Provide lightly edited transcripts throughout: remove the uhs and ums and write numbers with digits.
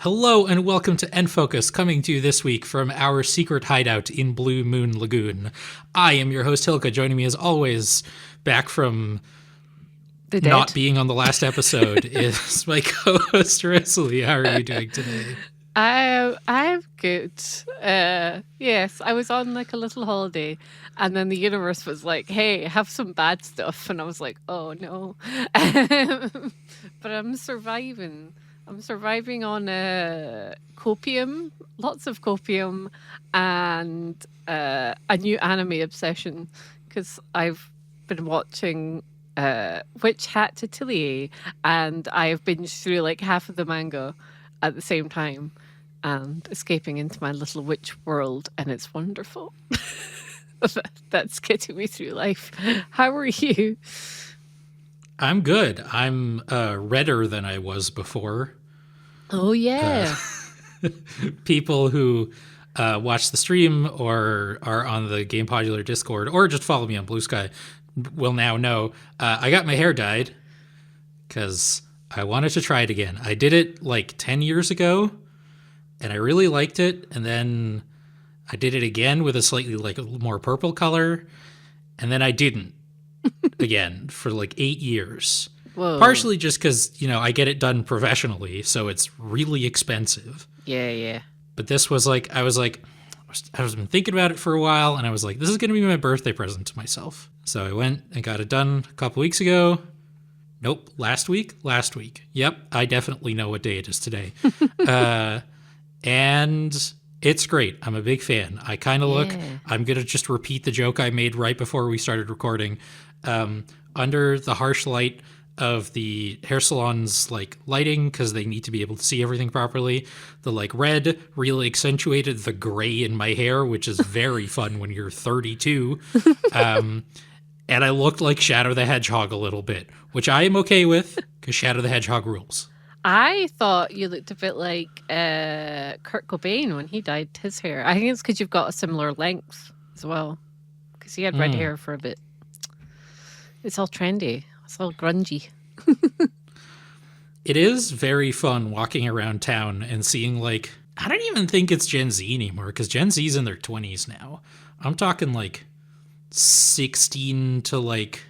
Hello and welcome to End Focus, coming to you this week from our secret hideout in Blue Moon Lagoon. I am your host, Hilka. Joining me as always, back from The dead. not being on the last episode, is my co-host, Rosalie. How are you doing today? I'm good. Yes, I was on like a little holiday, and then the universe was like, "Hey, have some bad stuff," and I was like, "Oh no," but I'm surviving. I'm surviving on copium, lots of copium, and a new anime obsession because I've been watching Witch Hat Atelier, and I've binged through like half of the manga at the same time and escaping into my little witch world, and it's wonderful. That's getting me through life. How are you? I'm good. I'm redder than I was before. Oh yeah. People who watch the stream or are on the Game Podular Discord or just follow me on Blue Sky will now know I got my hair dyed because I wanted to try it again. I did it like 10 years ago and I really liked it. And then I did it again with a slightly like a more purple color. And then I didn't again for like 8 years. Whoa. Partially just because, I get it done professionally. So it's really expensive. Yeah. But this was like, I was been thinking about it for a while and I was like, this is going to be my birthday present to myself. So I went and got it done a couple weeks ago. Nope. Last week. Yep. I definitely know what day it is today. And it's great. I'm a big fan. I kind of look, I'm going to just repeat the joke I made right before we started recording. Under the harsh light of the hair salon's like lighting, because they need to be able to see everything properly, the like red really accentuated the gray in my hair, which is very fun when you're 32. And I looked like Shadow the Hedgehog a little bit, which I am okay with because Shadow the Hedgehog rules. I thought you looked a bit like Kurt Cobain when he dyed his hair. I think it's because you've got a similar length as well, because he had red hair for a bit. It's all trendy. It's all grungy. It is very fun walking around town and seeing like, I don't even think it's Gen Z anymore because Gen Z's in their 20s now. I'm talking like 16 to like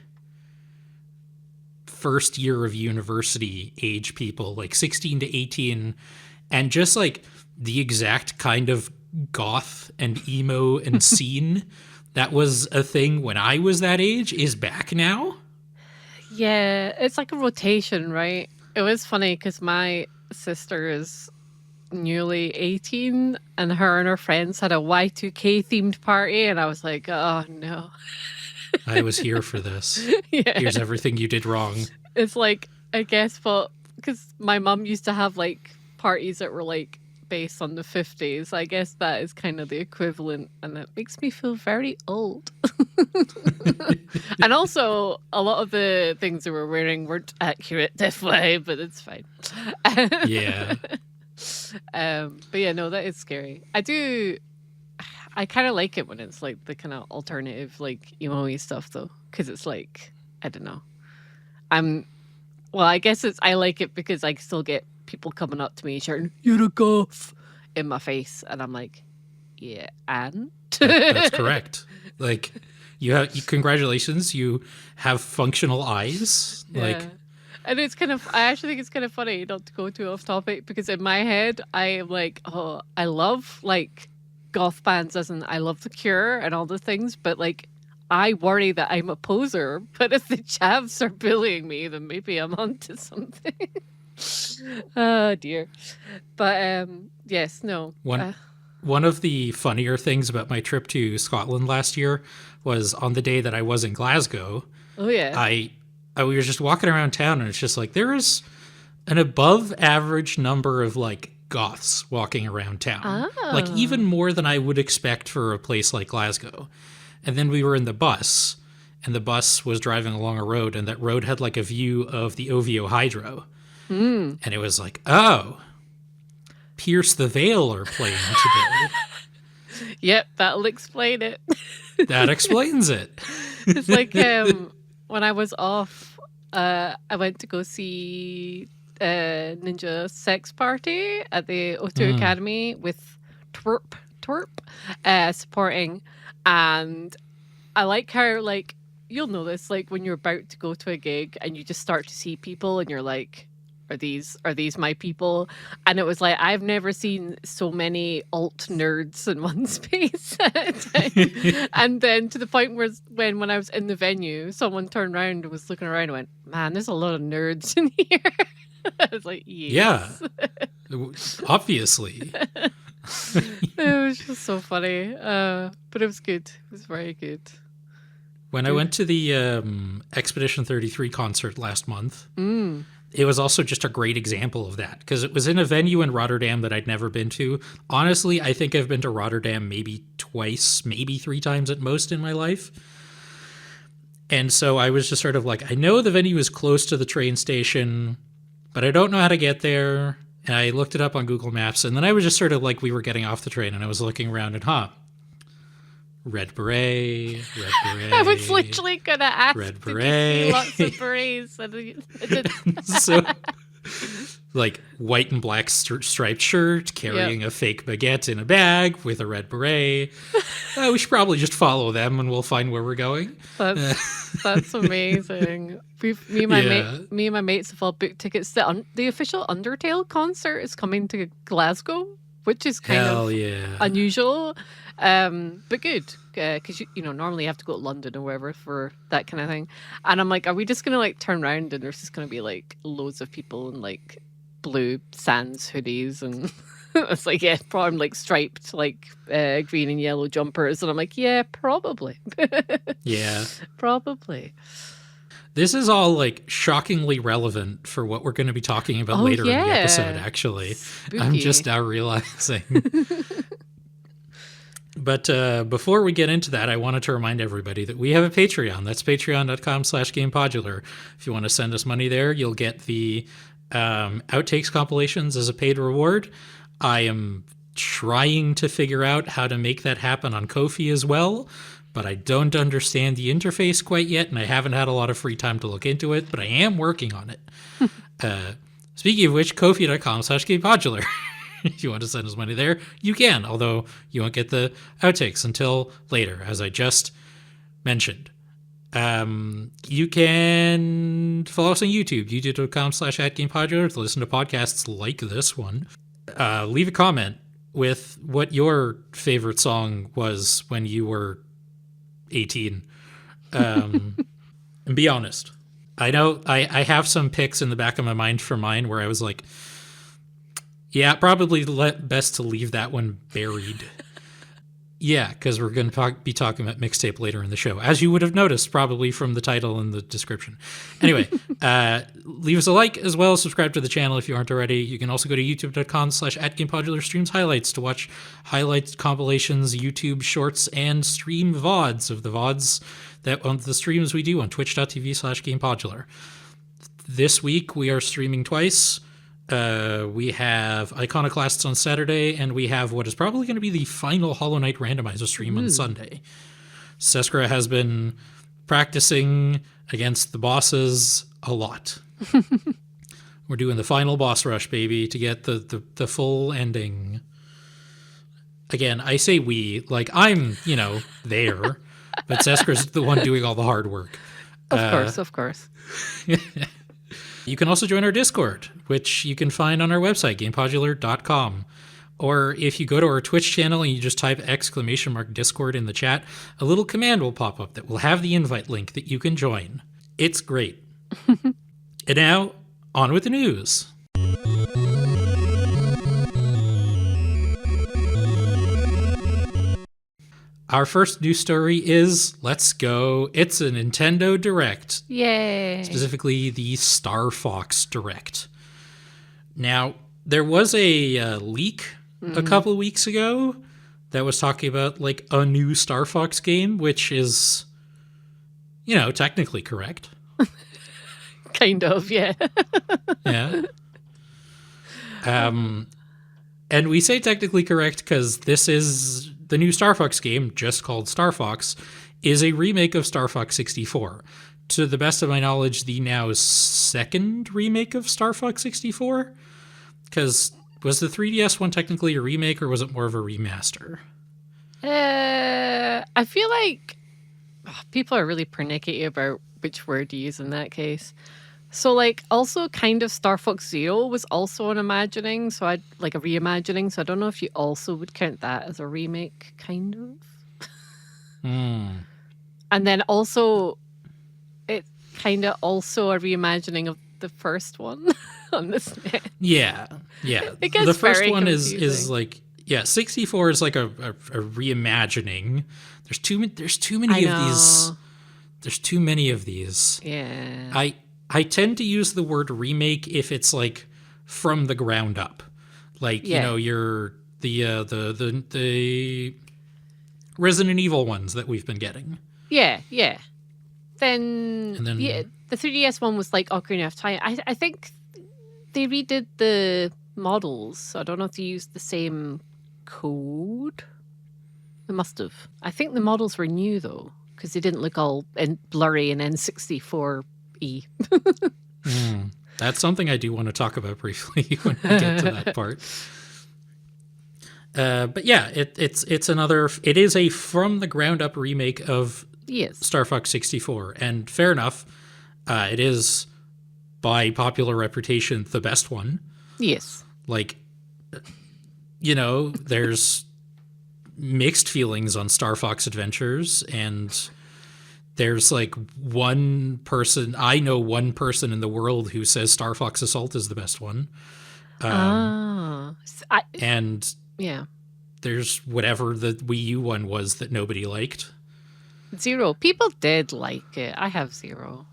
first year of university age people, like 16 to 18, and just like the exact kind of goth and emo and scene that was a thing when I was that age is back now. Yeah, it's like a rotation, right? It was funny because my sister is newly 18 and her friends had a Y2K themed party, and I was like, oh no. I was here for this. Yeah. Here's everything you did wrong. It's like, I guess, but because my mum used to have like parties that were like based on the 50s, I guess that is kind of the equivalent, and it makes me feel very old. And also, a lot of the things they were wearing weren't accurate this way, but it's fine. Yeah. But yeah, no, that is scary. I kind of like it when it's like the kind of alternative, like emo-y stuff, though, because it's like, I don't know. I guess I like it because I still get people coming up to me shouting, "You're a goth," in my face, and I'm like, yeah, and? That's correct. Like, congratulations, you have functional eyes. Yeah. Like, and it's I actually think it's kind of funny, not to go too off topic, because in my head, I am like, oh, I love like goth bands, as in I love The Cure and all the things, but like, I worry that I'm a poser, but if the chavs are bullying me, then maybe I'm onto something. Oh dear. But yes, no. One of the funnier things about my trip to Scotland last year was on the day that I was in Glasgow. Oh yeah. We were just walking around town and it's just like there is an above average number of like goths walking around town. Like even more than I would expect for a place like Glasgow. And then we were in the bus, and the bus was driving along a road, and that road had like a view of the OVO Hydro. And it was like, oh, Pierce the Veil are playing today. Yep, that'll explain it. That explains it. It's like when I was off, I went to go see ninja sex party at the O2 Academy with Twerp supporting. And I like how, like, you'll know this, like, when you're about to go to a gig and you just start to see people and you're like, are these my people? And it was like, I've never seen so many alt nerds in one space at a time. And then to the point where when I was in the venue, someone turned around and was looking around and went, man, there's a lot of nerds in here. I was like, yes. Yeah, obviously. It was just so funny. But it was good. It was very good. When I went to the Expedition 33 concert last month, it was also just a great example of that, because it was in a venue in Rotterdam that I'd never been to. Honestly, I think I've been to Rotterdam maybe twice, maybe 3 times at most in my life. And so I was just sort of like, I know the venue is close to the train station, but I don't know how to get there. And I looked it up on Google Maps, and then I was just sort of like, we were getting off the train, and I was looking around and, red beret. I was literally going to ask, red did beret. you see lots of berets? And I didn't. So, like, white and black striped shirt, carrying a fake baguette in a bag with a red beret. We should probably just follow them and we'll find where we're going. That's amazing. Me and my mates have all booked tickets. The official Undertale concert is coming to Glasgow, which is kind of unusual, but good, because you know, normally you have to go to London or wherever for that kind of thing. And I'm like, are we just gonna like turn around and there's just gonna be like loads of people in like blue Sans hoodies and it's like, yeah, probably like striped like green and yellow jumpers, and I'm like, yeah, probably. Yeah, probably. This is all like shockingly relevant for what we're going to be talking about later in the episode, actually. Spooky. I'm just now realizing. But before we get into that, I wanted to remind everybody that we have a Patreon. That's patreon.com/GamePodular. If you want to send us money there, you'll get the outtakes compilations as a paid reward. I am trying to figure out how to make that happen on Ko-fi as well, but I don't understand the interface quite yet, and I haven't had a lot of free time to look into it, but I am working on it. Speaking of which, Ko-fi.com/GamePodular. If you want to send us money there, you can, although you won't get the outtakes until later, as I just mentioned. You can follow us on YouTube, youtube.com/@GamePodular, to listen to podcasts like this one. Leave a comment with what your favorite song was when you were 18. And be honest. I know I have some picks in the back of my mind for mine where I was like, yeah, probably best to leave that one buried. Yeah, because we're going to be talking about Mixtape later in the show, as you would have noticed probably from the title and the description. Anyway, leave us a like as well. Subscribe to the channel if you aren't already. You can also go to youtube.com/@GamePodular streams highlights to watch highlights, compilations, YouTube shorts, and stream VODs of the VODs that on the streams we do on twitch.tv/GamePodular. This week we are streaming twice. We have Iconoclasts on Saturday, and we have what is probably going to be the final Hollow Knight randomizer stream on Sunday. Seskra has been practicing against the bosses a lot. We're doing the final boss rush, baby, to get the full ending. Again, I say we, like I'm, there, but Seskra's the one doing all the hard work. Of course. You can also join our Discord, which you can find on our website, gamepodular.com. Or if you go to our Twitch channel and you just type !Discord in the chat, a little command will pop up that will have the invite link that you can join. It's great. And now, on with the news. Our first news story is, let's go, it's a Nintendo Direct. Yay. Specifically, the Star Fox Direct. Now, there was a leak a couple weeks ago that was talking about, like, a new Star Fox game, which is, technically correct. Kind of, yeah. Yeah. And we say technically correct because this is the new Star Fox game, just called Star Fox, is a remake of Star Fox 64. to the best of my knowledge, the now second remake of Star Fox 64. Because was the 3DS one technically a remake, or was it more of a remaster? I feel like people are really pernickety about which word to use in that case. So, like, also kind of Star Fox Zero was also an imagining, so I'd like a reimagining. So I don't know if you also would count that as a remake, kind of. And then also, it kind of also a reimagining of the first one on the SNES. Yeah. It gets The first very one is confusing. like 64 is like a reimagining. There's too many I of these. know. There's too many of these. Yeah. I tend to use the word remake if it's like from the ground up, like Yeah. you're the Resident Evil ones that we've been getting. Yeah. Then, And then the 3DS one was like Ocarina of Time. I think they redid the models, so I don't know if they used the same code. They must have. I think the models were new though, because they didn't look all blurry in N64E. That's something I do want to talk about briefly when we get to that part. But yeah, it's another. It is a from the ground up remake of Star Fox 64, and fair enough, it is by popular reputation the best one. Yes. Like, there's mixed feelings on Star Fox Adventures, and there's like one person in the world who says Star Fox Assault is the best one. And yeah, there's whatever the Wii U one was that nobody liked. Zero. People did like it. I have Zero.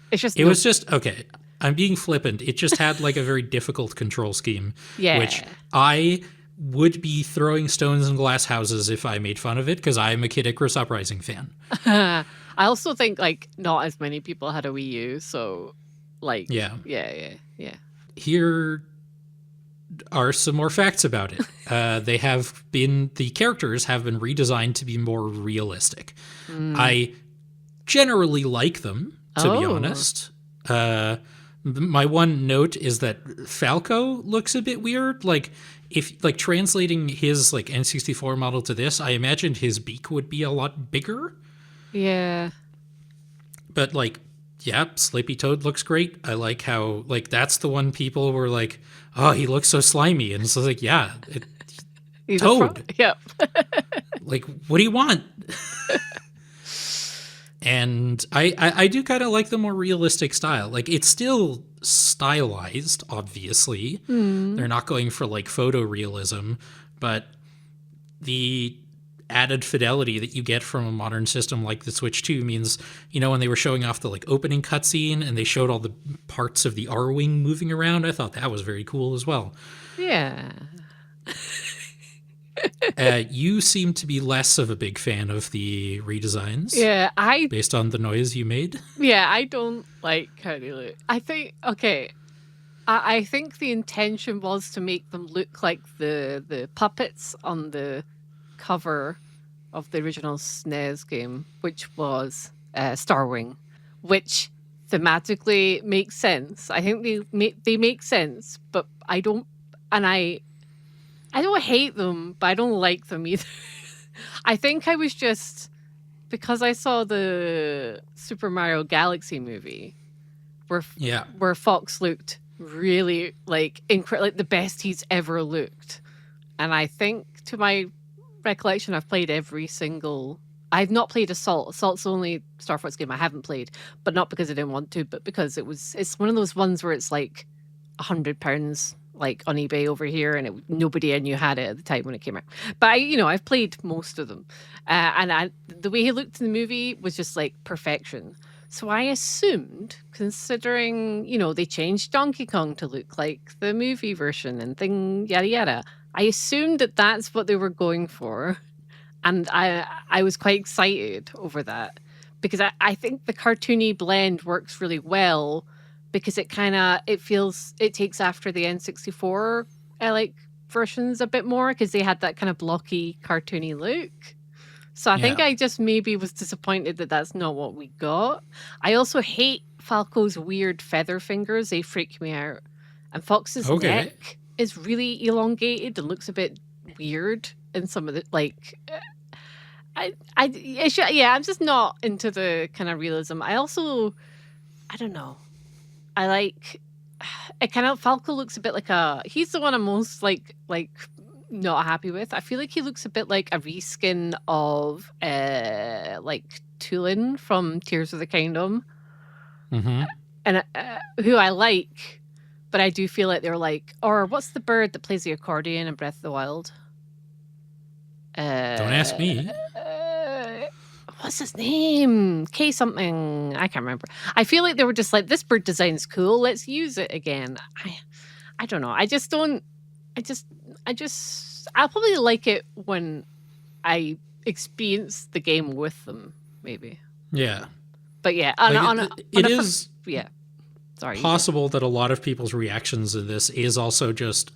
It was just okay. I'm being flippant. It just had like a very difficult control scheme, which I would be throwing stones in glass houses if I made fun of it, because I'm a Kid Icarus Uprising fan. I also think like not as many people had a Wii U, so like yeah. Here are some more facts about it. The characters have been redesigned to be more realistic. I generally like them, to be honest. My one note is that Falco looks a bit weird. Like, if like translating his like N64 model to this, I imagined his beak would be a lot bigger. Yeah. But like, yeah, Sleepy Toad looks great. I like how like that's the one people were like, oh, he looks so slimy, and it's like, yeah, Toad. Yep. Like, what do you want? And I do kind of like the more realistic style. Like, it's still stylized, obviously. They're not going for like photorealism, but the added fidelity that you get from a modern system like the Switch 2 means, when they were showing off the like opening cutscene and they showed all the parts of the R-Wing moving around, I thought that was very cool as well. Yeah. You seem to be less of a big fan of the redesigns. Yeah, based on the noise you made. Yeah, I don't like how they look. I think I think the intention was to make them look like the puppets on the cover of the original SNES game, which was Starwing, which thematically makes sense. I think they make sense, but I don't hate them, but I don't like them either. I think I was just, because I saw the Super Mario Galaxy movie where Fox looked really like the best he's ever looked. And I think, to my recollection, I've not played Assault. Assault's the only Star Fox game I haven't played, but not because I didn't want to, but because it's one of those ones where it's like £100 like on eBay over here, and nobody I knew had it at the time when it came out. But I've played most of them, and the way he looked in the movie was just like perfection. So I assumed, considering they changed Donkey Kong to look like the movie version and yada yada, I assumed that that's what they were going for, and I was quite excited over that, because I think the cartoony blend works really well, because it takes after the N64 like versions a bit more, because they had that kind of blocky cartoony look. So I think Yeah. I just maybe was disappointed that that's not what we got. I also hate Falco's weird feather fingers. They freak me out. And Fox's Okay. neck is really elongated and looks a bit weird in some of the I'm just not into the kind of realism. I don't know. I like it kind of Falco looks a bit like he's the one I'm most like not happy with. I feel like he looks a bit like a reskin of like Tulin from Tears of the Kingdom. Mm-hmm. And who I like, but I do feel like they're like, or what's the bird that plays the accordion in Breath of the Wild? Don't ask me. What's his name? K something. I can't remember. I feel like they were just like, this bird design's cool. Let's use it again. I don't know. I'll probably like it when I experience the game with them, maybe. Yeah. But yeah, it is yeah. Sorry. Possible that a lot of people's reactions to this is also just,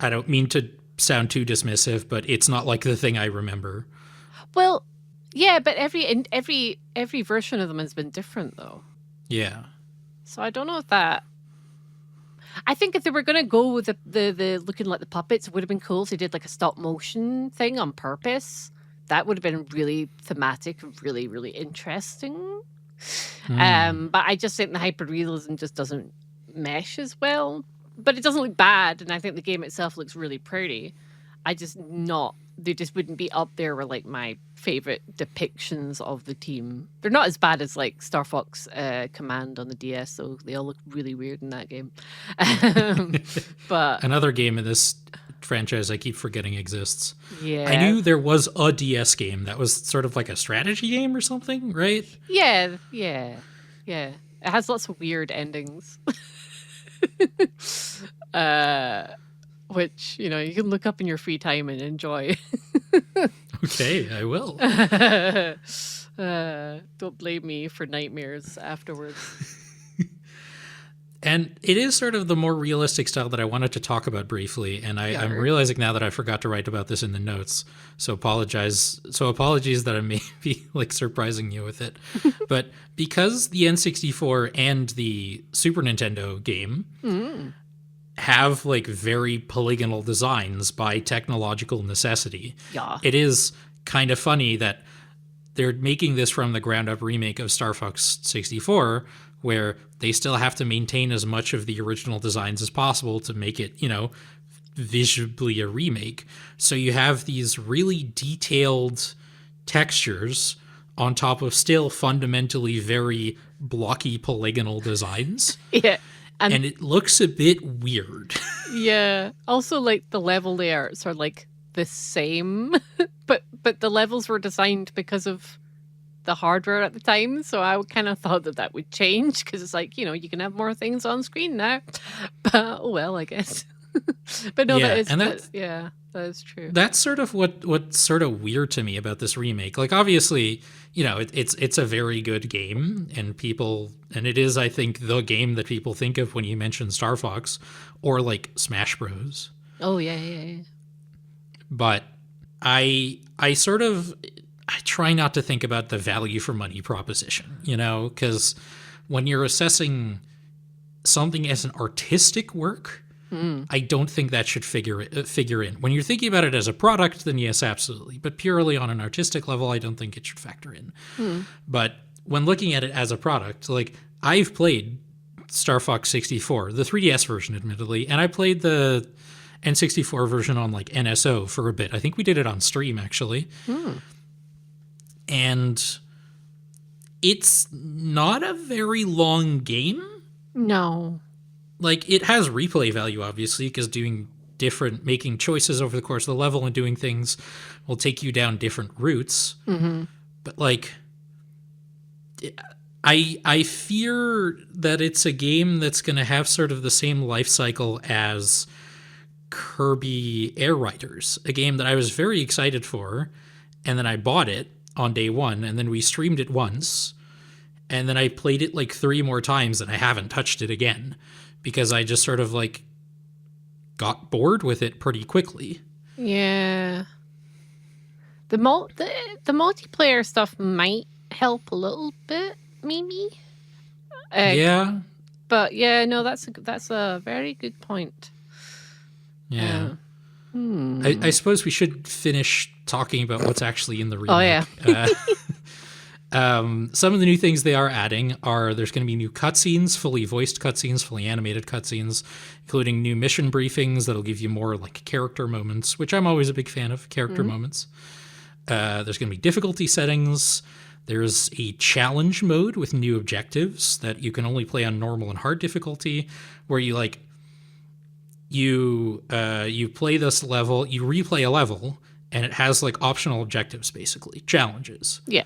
I don't mean to sound too dismissive, but it's not like the thing I remember. Well, yeah, but every version of them has been different though. Yeah. So I don't know if that. I think if they were going to go with the looking like the puppets, it would have been cool if they did like a stop motion thing on purpose. That would have been really thematic and really, really interesting. But I just think the hyperrealism just doesn't mesh as well. But it doesn't look bad, and I think the game itself looks really pretty. They just wouldn't be up there with like my favorite depictions of the team. They're not as bad as like Star Fox Command on the DS, so they all look really weird in that game. But another game in this franchise I keep forgetting exists. Yeah. I knew there was a DS game that was sort of like a strategy game or something, right? Yeah. It has lots of weird endings. Which, you can look up in your free time and enjoy. Okay, I will. Don't blame me for nightmares afterwards. And it is sort of the more realistic style that I wanted to talk about briefly, and I'm realizing now that I forgot to write about this in the notes. So apologies that I may be like surprising you with it. But because the N64 and the Super Nintendo game have like very polygonal designs by technological necessity, it is kind of funny that they're making this from the ground up remake of Star Fox 64, where they still have to maintain as much of the original designs as possible to make it, visibly a remake. So you have these really detailed textures on top of still fundamentally very blocky polygonal designs. Yeah. And it looks a bit weird. Yeah. Also, like, the level layouts are like the same, but the levels were designed because of the hardware at the time, so I kind of thought that would change, because it's like, you can have more things on screen now. But oh well, I guess. But no, that is true. That's sort of what's sort of weird to me about this remake. Like, obviously, it's a very good game, and it is, I think, the game that people think of when you mention Star Fox or like Smash Bros. Oh yeah. But I try not to think about the value for money proposition, because when you're assessing something as an artistic work, I don't think that should figure in. When you're thinking about it as a product, then yes, absolutely. But purely on an artistic level, I don't think it should factor in. But when looking at it as a product, like, I've played Star Fox 64, the 3DS version, admittedly, and I played the N64 version on like NSO for a bit. I think we did it on stream, actually. And it's not a very long game. No. Like, it has replay value, obviously, because making choices over the course of the level and doing things will take you down different routes. But like, I fear that it's a game that's going to have sort of the same life cycle as Kirby Air Riders, a game that I was very excited for, and then I bought it on day one, and then we streamed it once, and then I played it like 3 more times, and I haven't touched it again, because I just sort of like got bored with it pretty quickly. Yeah. The multiplayer stuff might help a little bit, maybe. Yeah. But yeah, no, that's a very good point. Yeah. I suppose we should finish talking about what's actually in the remake. Oh yeah. Some of the new things they are adding are there's going to be new cutscenes, fully voiced cutscenes, fully animated cutscenes, including new mission briefings that'll give you more like character moments, which I'm always a big fan of, character moments. There's going to be difficulty settings. There's a challenge mode with new objectives that you can only play on normal and hard difficulty, where you play this level, you replay a level, and it has like optional objectives, basically challenges. Yeah.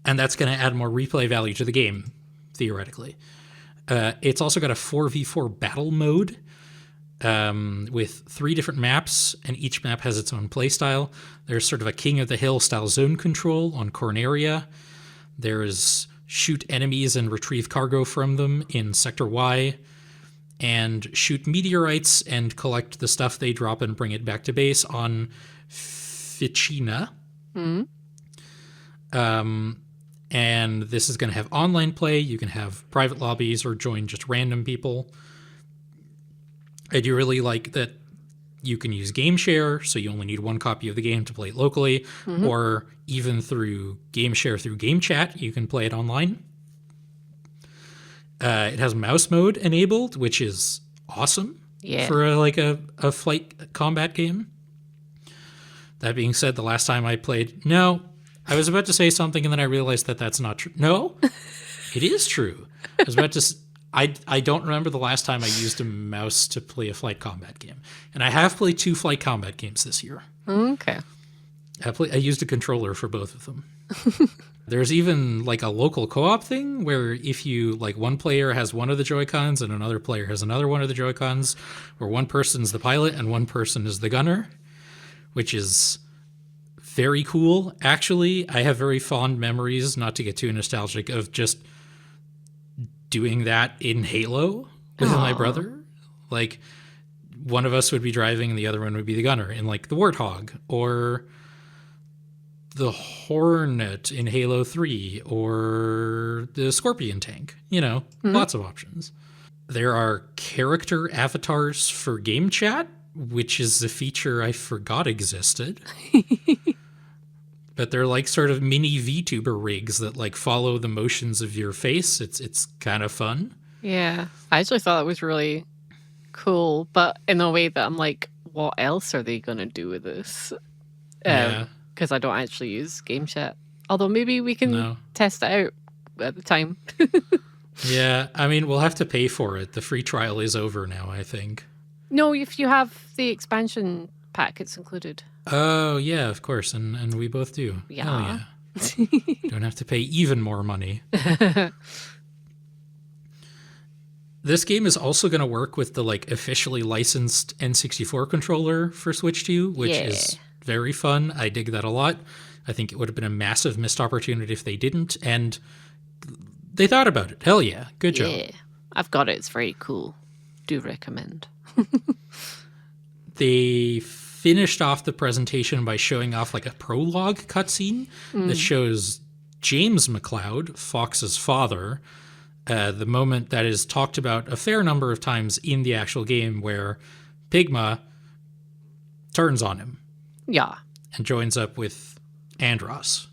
And that's going to add more replay value to the game, theoretically. It's also got a 4v4 battle mode with 3 different maps, and each map has its own playstyle. There's sort of a King of the Hill style zone control on Corneria. There's shoot enemies and retrieve cargo from them in Sector Y, and shoot meteorites and collect the stuff they drop and bring it back to base on Ficina. And this is going to have online play. You can have private lobbies or join just random people. I do really like that you can use game share, so you only need 1 copy of the game to play it locally, or even through game share through game chat, you can play it online. It has mouse mode enabled, which is awesome for a flight combat game. That being said, the last time I played... No, I was about to say something and then I realized that that's not true. No, it is true. I was about to... I don't remember the last time I used a mouse to play a flight combat game. And I have played 2 flight combat games this year. Okay. I used a controller for both of them. There's even like a local co-op thing where if you like one player has one of the Joy-Cons and another player has another one of the Joy-Cons, where one person's the pilot and one person is the gunner, which is very cool. Actually, I have very fond memories, not to get too nostalgic, of just doing that in Halo with my brother. Like one of us would be driving and the other one would be the gunner in like the Warthog or the Hornet in Halo 3 or the Scorpion tank, lots of options. There are character avatars for game chat, which is a feature I forgot existed. But they're like sort of mini VTuber rigs that like follow the motions of your face. It's kind of fun. Yeah. I actually thought it was really cool, but in a way that I'm like, what else are they going to do with this? Because I don't actually use game chat. Although maybe we can test it out at the time. Yeah, I mean, we'll have to pay for it. The free trial is over now, I think. No, if you have the expansion pack, it's included. Oh, yeah, of course. And we both do. Yeah. Hell yeah. Don't have to pay even more money. This game is also going to work with the like officially licensed N64 controller for Switch 2, which is very fun. I dig that a lot. I think it would have been a massive missed opportunity if they didn't. And they thought about it. Hell yeah. Good job. Yeah, I've got it. It's very cool. Do recommend. They finished off the presentation by showing off like a prologue cutscene that shows James McCloud, Fox's father, the moment that is talked about a fair number of times in the actual game where Pigma turns on him. Yeah. And joins up with Andros.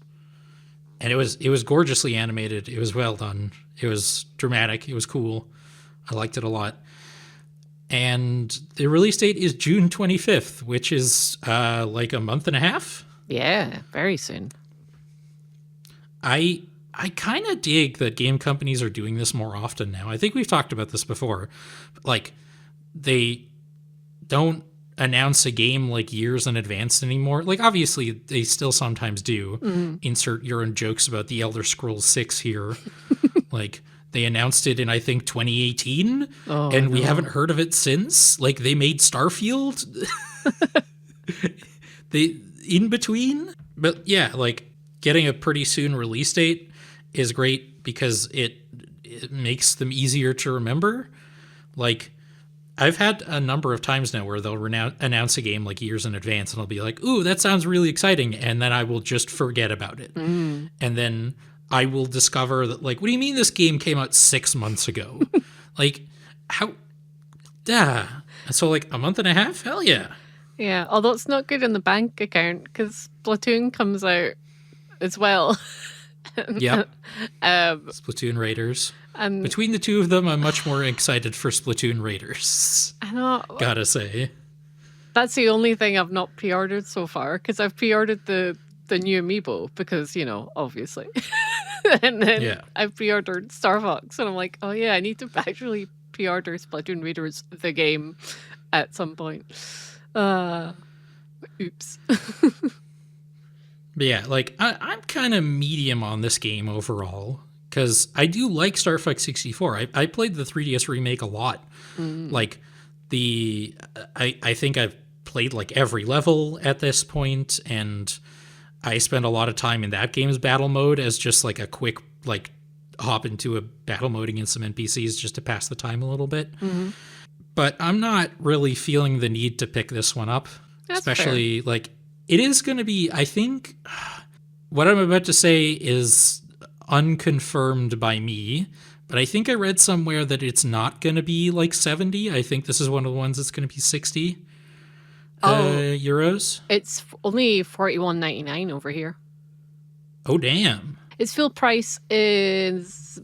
And it was gorgeously animated. It was well done. It was dramatic. It was cool. I liked it a lot. And the release date is June 25th, which is like a month and a half. Yeah, very soon. I kind of dig that game companies are doing this more often now. I think we've talked about this before. Like, they don't announce a game like years in advance anymore. Like, obviously, they still sometimes do. Insert your own jokes about the Elder Scrolls 6 here. Like, they announced it in, I think, 2018, and we haven't heard of it since. Like, they made Starfield in between. But yeah, like, getting a pretty soon release date is great because it makes them easier to remember. Like, I've had a number of times now where they'll announce a game like years in advance, and I'll be like, "Ooh, that sounds really exciting," and then I will just forget about it, and then I will discover that, like, what do you mean this game came out 6 months ago? Like, how? So like a month and a half? Hell yeah. Yeah, although it's not good in the bank account because Splatoon comes out as well. Yep. Splatoon Raiders. And between the two of them, I'm much more excited for Splatoon Raiders. I know. Gotta say. That's the only thing I've not pre-ordered so far, because I've pre-ordered the new amiibo because, obviously. And then I've pre-ordered Star Fox, and I'm like, oh yeah, I need to actually pre-order Splatoon Raiders, the game, at some point. Oops. But yeah, like, I'm kind of medium on this game overall, because I do like Star Fox 64. I played the 3DS remake a lot. Like, I think I've played, like, every level at this point, and I spent a lot of time in that game's battle mode as just, like, a quick, like, hop into a battle mode against some NPCs just to pass the time a little bit. But I'm not really feeling the need to pick this one up. That's especially, fair. Like, it is going to be, I think, what I'm about to say is unconfirmed by me, but I think I read somewhere that it's not going to be like 70. I think this is one of the ones that's going to be 60 euros. It's only $41.99 over here. Oh, damn. Its full price is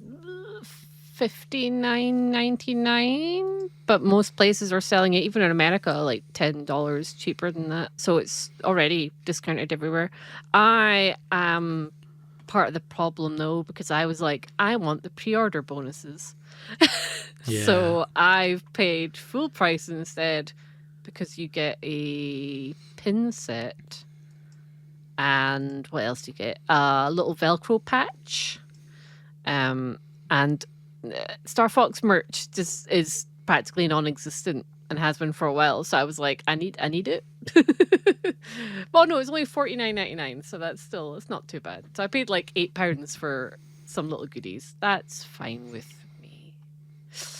$59.99, but most places are selling it, even in America, like $10 cheaper than that. So it's already discounted everywhere. I am part of the problem, though, because I was like, I want the pre-order bonuses. So I've paid full price instead, because you get a pin set. And what else do you get? A little Velcro patch. And Star Fox merch just is practically non-existent and has been for a while. So I was like, I need it. Well, no, it's only $49.99, so it's not too bad. So I paid like £8 for some little goodies. That's fine with me.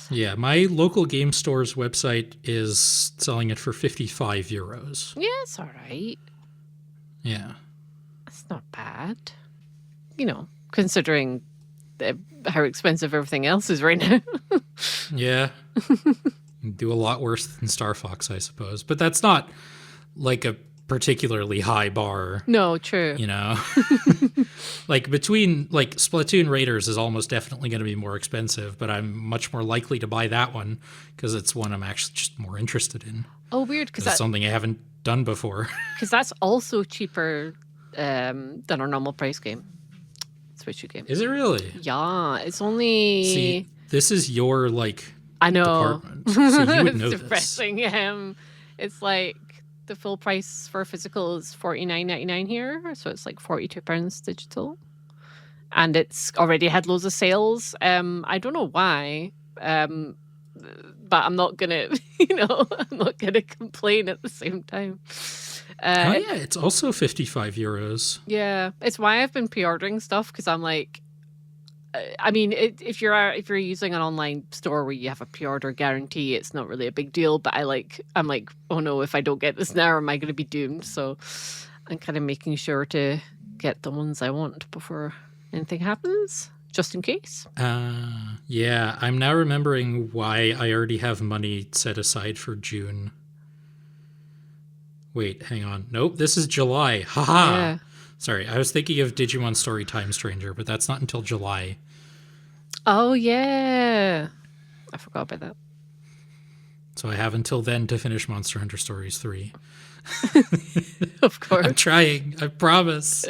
Yeah, my local game store's website is selling it for 55 euros. Yeah, it's all right. Yeah. That's not bad. Considering how expensive everything else is right now. Yeah. Do a lot worse than Star Fox, I suppose. But that's not like a particularly high bar. No, true. Like, between, like, Splatoon Raiders is almost definitely going to be more expensive, but I'm much more likely to buy that one because it's one I'm actually just more interested in. Oh, weird. Because it's something I haven't done before. Because that's also cheaper than our normal price game. Switch game. Is it really? Yeah, it's only... See, this is your, like, I know. department, so you would know it's depressing. this. It's like the full price for physical is $49.99 here, so it's like £42 digital. And it's already had loads of sales. I don't know why, but I'm not gonna, I'm not gonna complain at the same time. It's also 55 euros. Yeah, it's why I've been pre-ordering stuff, because I'm like, I mean, if you're using an online store where you have a pre-order guarantee, it's not really a big deal. But I'm like, oh no, if I don't get this now, am I going to be doomed? So I'm kind of making sure to get the ones I want before anything happens, just in case. Yeah, I'm now remembering why I already have money set aside for June. Wait, hang on. Nope, this is July. Haha. Yeah. Sorry, I was thinking of Digimon Story Time Stranger, but that's not until July. Oh, yeah. I forgot about that. So I have until then to finish Monster Hunter Stories 3. Of course. I'm trying. I promise.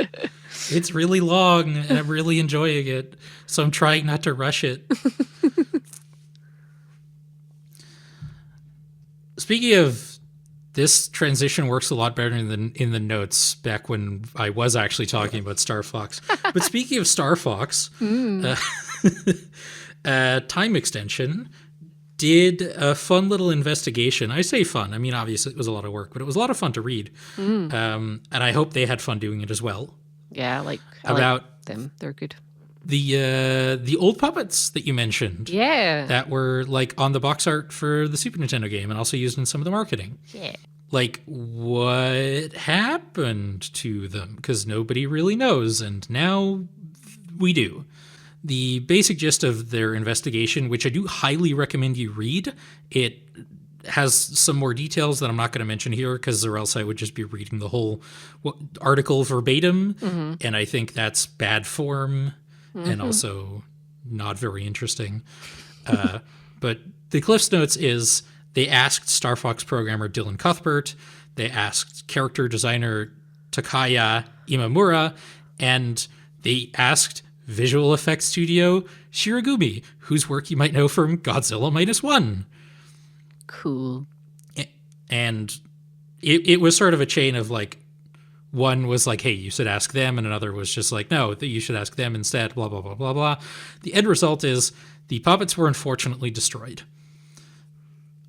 It's really long, and I'm really enjoying it, so I'm trying not to rush it. Speaking of, this transition works a lot better than in the notes back when I was actually talking about Star Fox. But speaking of Star Fox, Time Extension did a fun little investigation. I say fun. I mean, obviously it was a lot of work, but it was a lot of fun to read. And I hope they had fun doing it as well. Yeah, I like them. They're good. the old puppets that you mentioned. Yeah. That were like on the box art for the Super Nintendo game and also used in some of the marketing. Yeah. Like, what happened to them? Because nobody really knows, and now we do. The basic gist of their investigation, which I do highly recommend you read, it has some more details that I'm not going to mention here because or else I would just be reading the whole article verbatim, and I think that's bad form and also not very interesting. But the Cliff's Notes is they asked Star Fox programmer Dylan Cuthbert, they asked character designer Takaya Imamura, and they asked visual effects studio Shirogumi, whose work you might know from Godzilla -1. Cool. And it was sort of a chain of like, one was like, hey, you should ask them, and another was just like, no, you should ask them instead, blah, blah, blah, blah, blah. The end result is the puppets were unfortunately destroyed.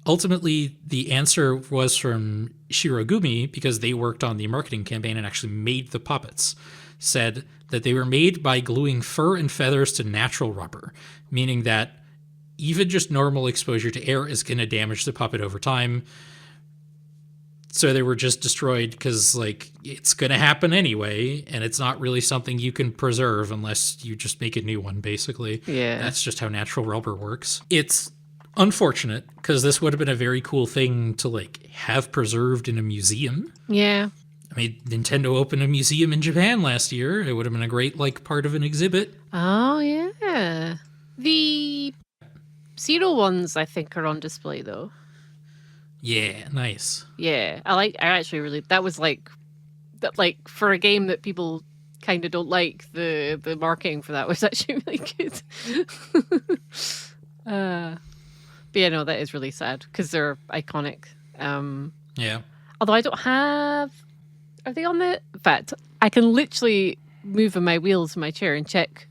Ultimately, the answer was from Shirogumi, because they worked on the marketing campaign and actually made the puppets, said that they were made by gluing fur and feathers to natural rubber, meaning that even just normal exposure to air is going to damage the puppet over time. So they were just destroyed because, like, it's going to happen anyway, and it's not really something you can preserve unless you just make a new one, basically. Yeah. That's just how natural rubber works. It's unfortunate because this would have been a very cool thing to, like, have preserved in a museum. Yeah. I mean, Nintendo opened a museum in Japan last year. It would have been a great, like, part of an exhibit. Oh, yeah. The Zero ones, I think, are on display, though. Yeah, nice. Yeah. I actually really, that was like for a game that people kind of don't like, the marketing for that was actually really good. But yeah, no, that is really sad because they're iconic. Yeah. Although I don't have, are they on the, in fact, I can literally move in my wheels in my chair and check.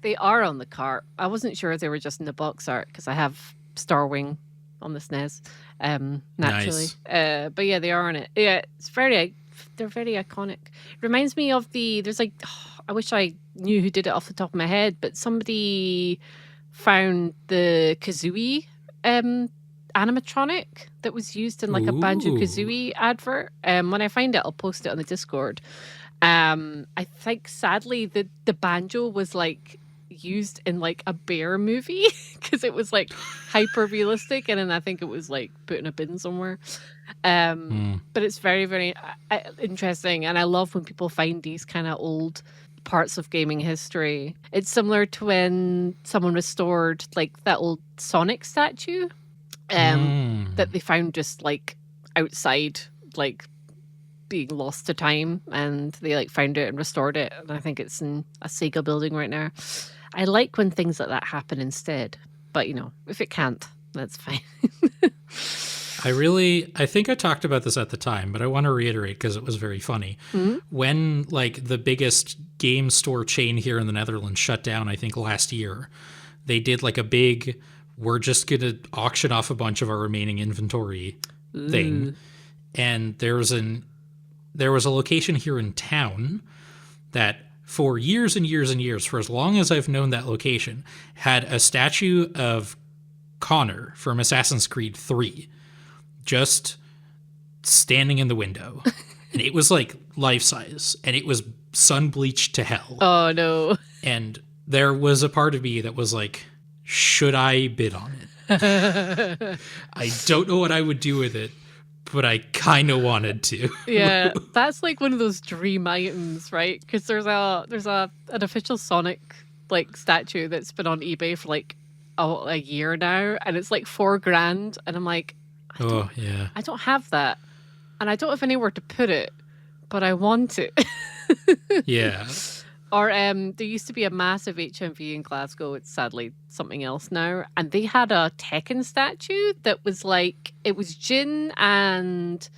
They are on the cart. I wasn't sure if they were just in the box art because I have Starwing on the SNES, naturally. Nice. But yeah, they are on it. Yeah, they're very iconic. It reminds me of there's like, I wish I knew who did it off the top of my head, but somebody found the Kazooie animatronic that was used in like a Banjo-Kazooie advert. When I find it, I'll post it on the Discord. I think sadly the banjo was like used in like a bear movie because it was like hyper realistic, and then I think it was like put in a bin somewhere. But it's very, very interesting, and I love when people find these kind of old parts of gaming history. It's similar to when someone restored like that old Sonic statue that they found just like outside, like being lost to time, and they like found it and restored it, and I think it's in a Sega building right now. I like when things like that happen instead, but you know, if it can't, that's fine. I think I talked about this at the time, but I want to reiterate because it was very funny. When like the biggest game store chain here in the Netherlands shut down, I think last year, they did like a big, we're just going to auction off a bunch of our remaining inventory thing. And there was a location here in town that for years and years and years, for as long as I've known that location, had a statue of Connor from Assassin's Creed 3 just standing in the window. And it was like life size, and it was sun bleached to hell. Oh no. And there was a part of me that was like, should I bid on it? I don't know what I would do with it, but I kind of wanted to. Yeah, that's like one of those dream items, right? Because there's an official Sonic like statue that's been on eBay for like a year now, and it's like $4,000, and I'm like, I don't have that, and I don't have anywhere to put it, but I want it. Yeah. Or there used to be a massive HMV in Glasgow. It's sadly something else now. And they had a Tekken statue that was like, it was Jin and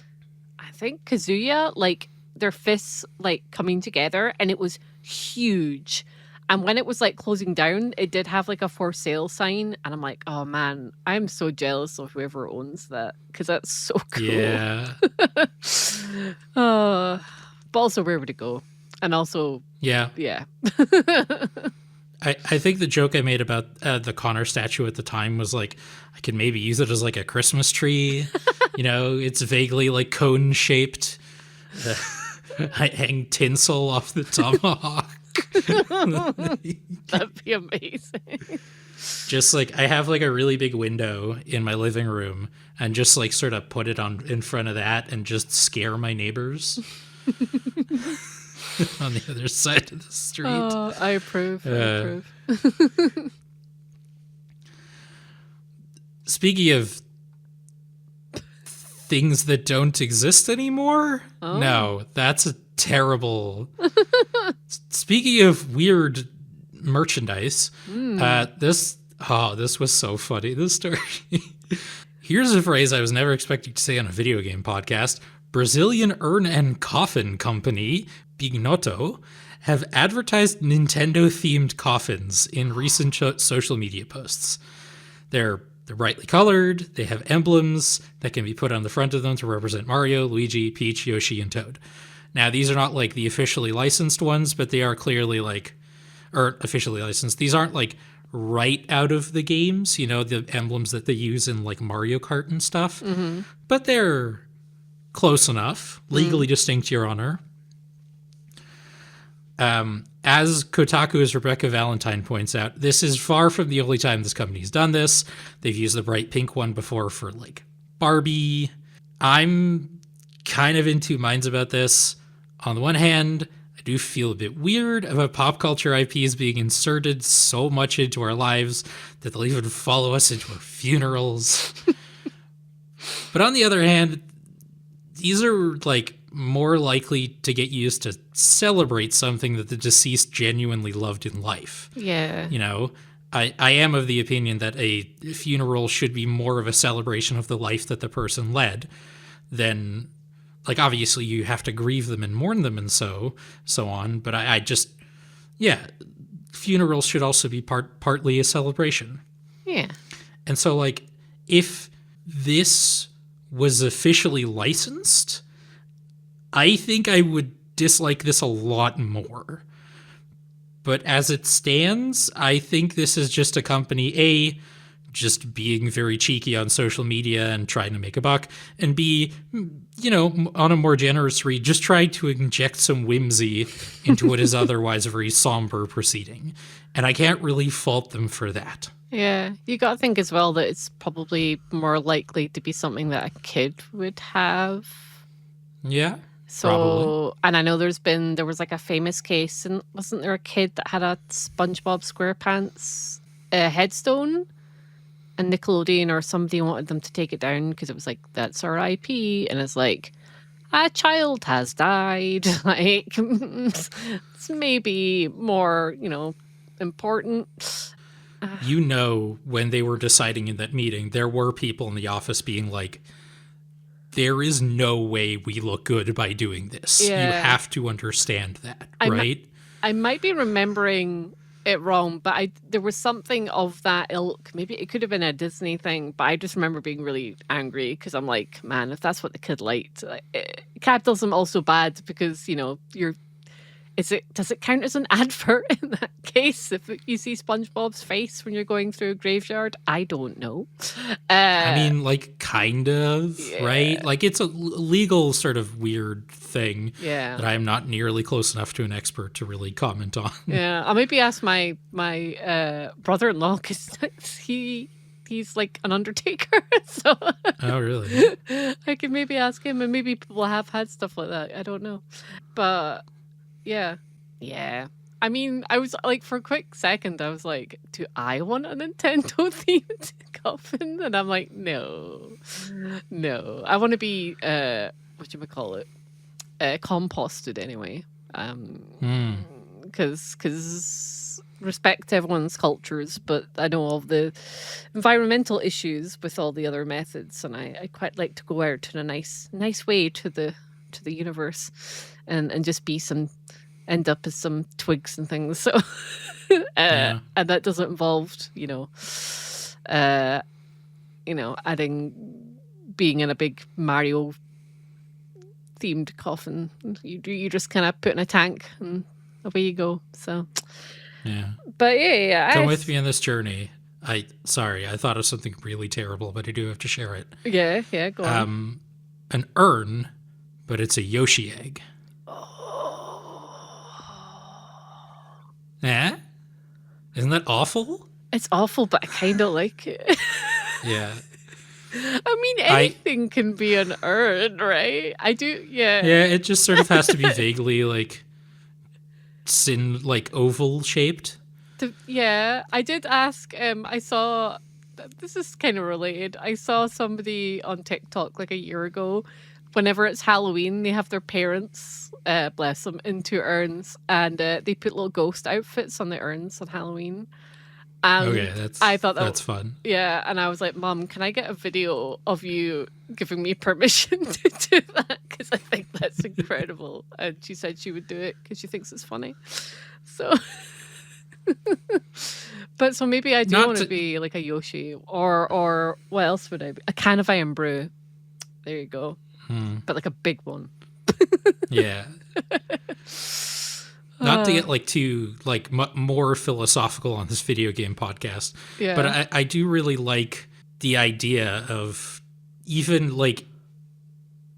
I think Kazuya, like their fists like coming together, and it was huge. And when it was like closing down, it did have like a for sale sign. And I'm like, oh man, I'm so jealous of whoever owns that because that's so cool. Yeah. But also, where would it go? And also, Yeah. yeah. I think the joke I made about the Connor statue at the time was like, I could maybe use it as like a Christmas tree. It's vaguely like cone shaped. I hang tinsel off the tomahawk. That'd be amazing. Just like I have like a really big window in my living room and just like sort of put it on in front of that and just scare my neighbors on the other side of the street. Oh, I approve. I approve. Speaking of things that don't exist anymore, no, that's a terrible. Speaking of weird merchandise, this was so funny. This story. Here's a phrase I was never expecting to say on a video game podcast. Brazilian urn and coffin company Bignotto have advertised Nintendo-themed coffins in recent social media posts. They're brightly colored. They have emblems that can be put on the front of them to represent Mario, Luigi, Peach, Yoshi, and Toad. Now, these are not like the officially licensed ones, but they are clearly like, or officially licensed. These aren't like right out of the games, the emblems that they use in like Mario Kart and stuff. Mm-hmm. But they're close enough, legally distinct, Your Honor. As Kotaku's Rebecca Valentine points out, this is far from the only time this company's done this. They've used the bright pink one before for like Barbie. I'm kind of in two minds about this. On the one hand, I do feel a bit weird about pop culture IPs being inserted so much into our lives that they'll even follow us into our funerals. But on the other hand, these are like more likely to get used to celebrate something that the deceased genuinely loved in life. Yeah. I am of the opinion that a funeral should be more of a celebration of the life that the person led than, like, obviously you have to grieve them and mourn them and so on. But I just, funerals should also be partly a celebration. Yeah. And so, like, if this was officially licensed, I think I would dislike this a lot more. But as it stands, I think this is just a company, just being very cheeky on social media and trying to make a buck, and B, on a more generous read, just trying to inject some whimsy into what is otherwise a very somber proceeding. And I can't really fault them for that. Yeah, you got to think as well that it's probably more likely to be something that a kid would have. Yeah. So, probably. And I know there was like a famous case, and wasn't there a kid that had a SpongeBob SquarePants headstone? And Nickelodeon or somebody wanted them to take it down because it was like, that's our IP. And it's like, a child has died. Like, it's maybe more, important. When they were deciding in that meeting, there were people in the office being like, there is no way we look good by doing this. Yeah. You have to understand that, right? I might be remembering it wrong, but there was something of that ilk. Maybe it could have been a Disney thing, but I just remember being really angry because I'm like, man, if that's what the kid liked, capitalism also bad because does it count as an advert in that case if you see SpongeBob's face when you're going through a graveyard? I don't know. I mean, like, kind of, right? Like, it's a legal sort of weird thing that I'm not nearly close enough to an expert to really comment on. Yeah, I'll maybe ask my brother-in-law because he's like an undertaker. So oh, really? I could maybe ask him, and maybe people have had stuff like that. I don't know, but. Yeah. I mean, I was like, for a quick second, I was like, do I want a Nintendo themed coffin? And I'm like, no. I want to be, composted anyway. Because respect to everyone's cultures, but I know all the environmental issues with all the other methods, and I quite like to go out in a nice way to the universe and just end up as some twigs and things. So and that doesn't involve adding being in a big Mario themed coffin. You just kind of put in a tank and away you go. So yeah. But yeah. Come with me on this journey. Sorry, I thought of something really terrible, but I do have to share it. Yeah, go on. An urn, but it's a Yoshi egg. Yeah? Isn't that awful? It's awful, but I kind of like it. Yeah. I mean, anything can be an urn, right? I do, yeah. Yeah, it just sort of has to be vaguely oval shaped. Yeah, I did ask. I saw. This is kind of related. I saw somebody on TikTok like a year ago. Whenever it's Halloween, they have their parents, bless them, into urns, and they put little ghost outfits on the urns on Halloween. And okay, I thought that's fun. Yeah, and I was like, Mom, can I get a video of you giving me permission to do that? Because I think that's incredible. And she said she would do it because she thinks it's funny. So, but so maybe I do want to be like a Yoshi, or what else would I be? A can of Iron Brew. There you go. But like a big one. Yeah. Not to get too more philosophical on this video game podcast, but I do really like the idea of even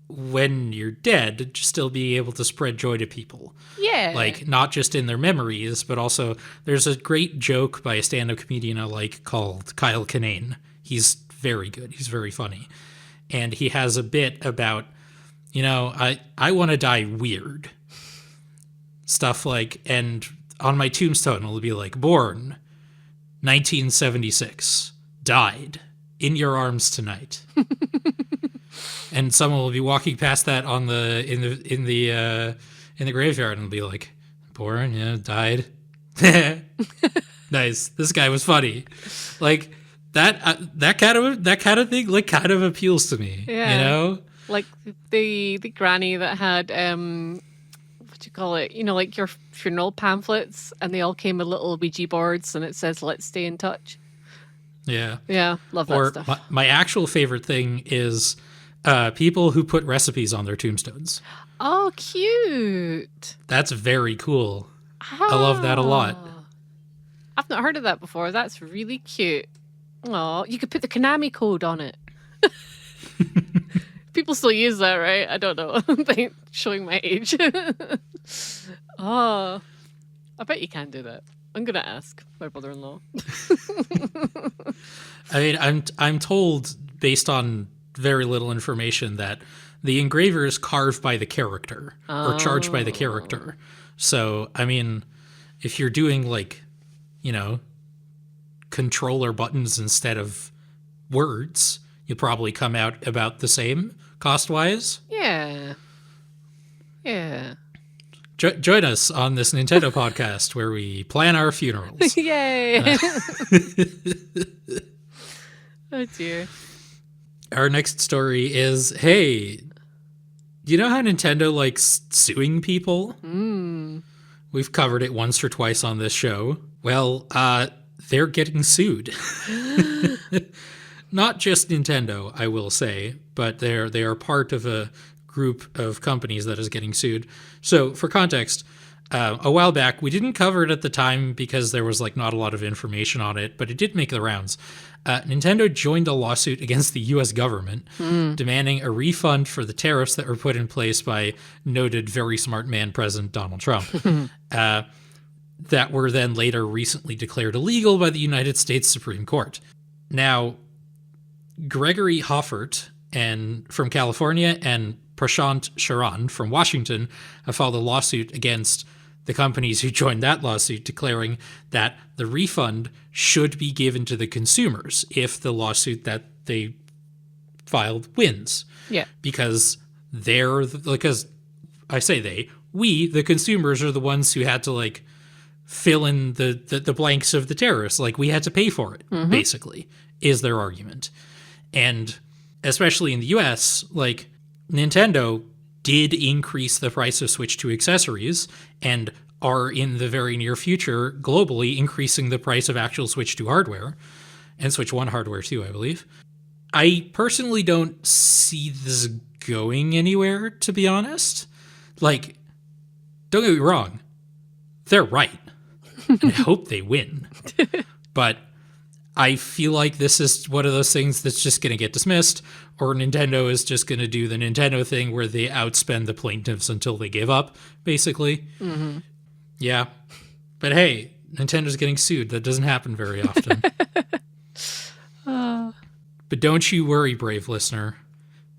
when you're dead, just still being able to spread joy to people. Yeah. Not just in their memories, but also there's a great joke by a stand-up comedian I like called Kyle Kinane. He's very good. He's very funny. And he has a bit about, I want to die weird. Stuff and on my tombstone it'll be born 1976, died in your arms tonight. And someone will be walking past that on in the graveyard and be like, born, yeah, died. Nice. This guy was funny. That kind of thing kind of appeals to me. Yeah. Like the granny that had what you call it, your funeral pamphlets, and they all came with little Ouija boards and it says let's stay in touch. Yeah, love that stuff. My actual favorite thing is people who put recipes on their tombstones. Oh, cute. That's very cool. I love that a lot. I've not heard of that before. That's really cute. Oh, you could put the Konami code on it. People still use that, right? I don't know. I'm showing my age. Oh, I bet you can do that. I'm gonna ask my brother-in-law. I mean, I'm told based on very little information that the engraver is carved by the character or charged by the character. So, I mean, if you're doing controller buttons instead of words, you probably come out about the same cost-wise. Yeah. Join us on this Nintendo podcast where we plan our funerals. Yay! Oh dear. Our next story is, hey, do you know how Nintendo likes suing people? We've covered it once or twice on this show. Well, they're getting sued. Not just Nintendo, I will say, but they are part of a group of companies that is getting sued. So, for context, a while back, we didn't cover it at the time because there was not a lot of information on it, but it did make the rounds. Nintendo joined a lawsuit against the U.S. government, demanding a refund for the tariffs that were put in place by noted very smart man President Donald Trump. That were then later recently declared illegal by the United States Supreme Court. Now, Gregory Hoffert from California and Prashant Sharan from Washington have filed a lawsuit against the companies who joined that lawsuit, declaring that the refund should be given to the consumers if the lawsuit that they filed wins. Yeah. Because we, the consumers, are the ones who had to fill in the blanks of the tariffs. We had to pay for it, basically, is their argument. And especially in the US, Nintendo did increase the price of Switch 2 accessories and are in the very near future globally increasing the price of actual Switch 2 hardware and Switch 1 hardware too, I believe. I personally don't see this going anywhere, to be honest. Like, don't get me wrong, they're right. And I hope they win. But I feel like this is one of those things that's just going to get dismissed, or Nintendo is just going to do the Nintendo thing where they outspend the plaintiffs until they give up, basically. Mm-hmm. Yeah. But hey, Nintendo's getting sued. That doesn't happen very often. But don't you worry, brave listener.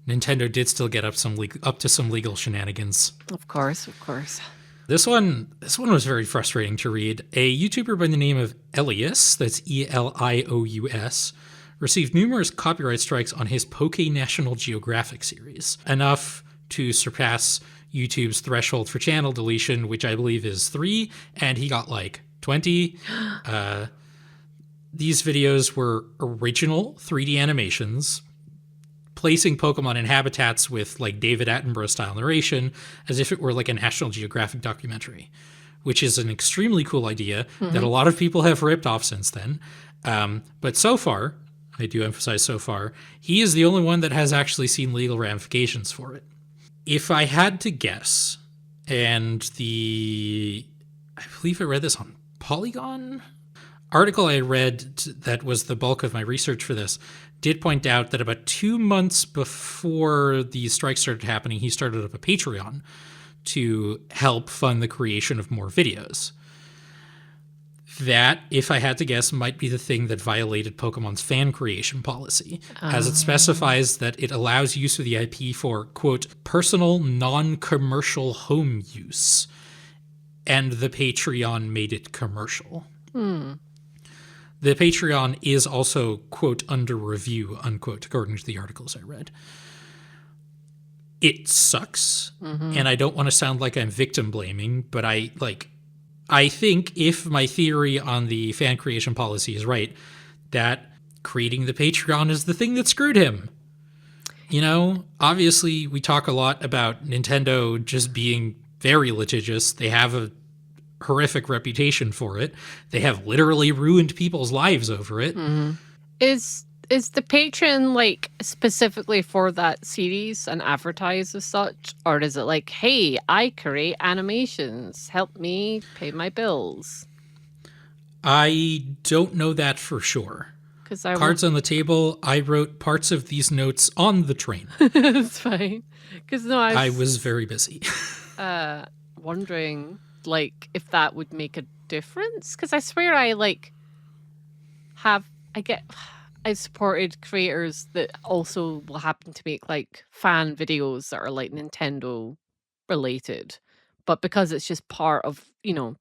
Nintendo did still get up to some legal shenanigans. Of course, of course. This one was very frustrating to read. A YouTuber by the name of Elias, that's Elious, received numerous copyright strikes on his Pokénational Geographic series, enough to surpass YouTube's threshold for channel deletion, which I believe is 3, and he got like 20. These videos were original 3D animations, placing Pokemon in habitats with like David Attenborough style narration as if it were like a National Geographic documentary, which is an extremely cool idea that a lot of people have ripped off since then. But so far, I do emphasize so far, he is the only one that has actually seen legal ramifications for it. If I had to guess, and I believe I read this on Polygon article I read that was the bulk of my research for this, did point out that about 2 months before the strikes started happening, he started up a Patreon to help fund the creation of more videos. That, if I had to guess, might be the thing that violated Pokemon's fan creation policy, as it specifies that it allows use of the IP for, quote, personal, non-commercial home use. And the Patreon made it commercial. The Patreon is also, quote, under review, unquote, according to the articles I read. It sucks, and I don't want to sound like I'm victim blaming, but I think if my theory on the fan creation policy is right, that creating the Patreon is the thing that screwed him. You know, obviously we talk a lot about Nintendo just being very litigious. They have a horrific reputation for it. They have literally ruined people's lives over it. Is the Patreon like specifically for that series and advertised as such, or is it like, hey, I create animations, help me pay my bills? I don't know that for sure. Cards on the table, I wrote parts of these notes on the train. It's fine. Because I was very busy. Wondering like if that would make a difference, because I swear I've supported creators that also will happen to make like fan videos that are like Nintendo related, but because it's just part of, you know,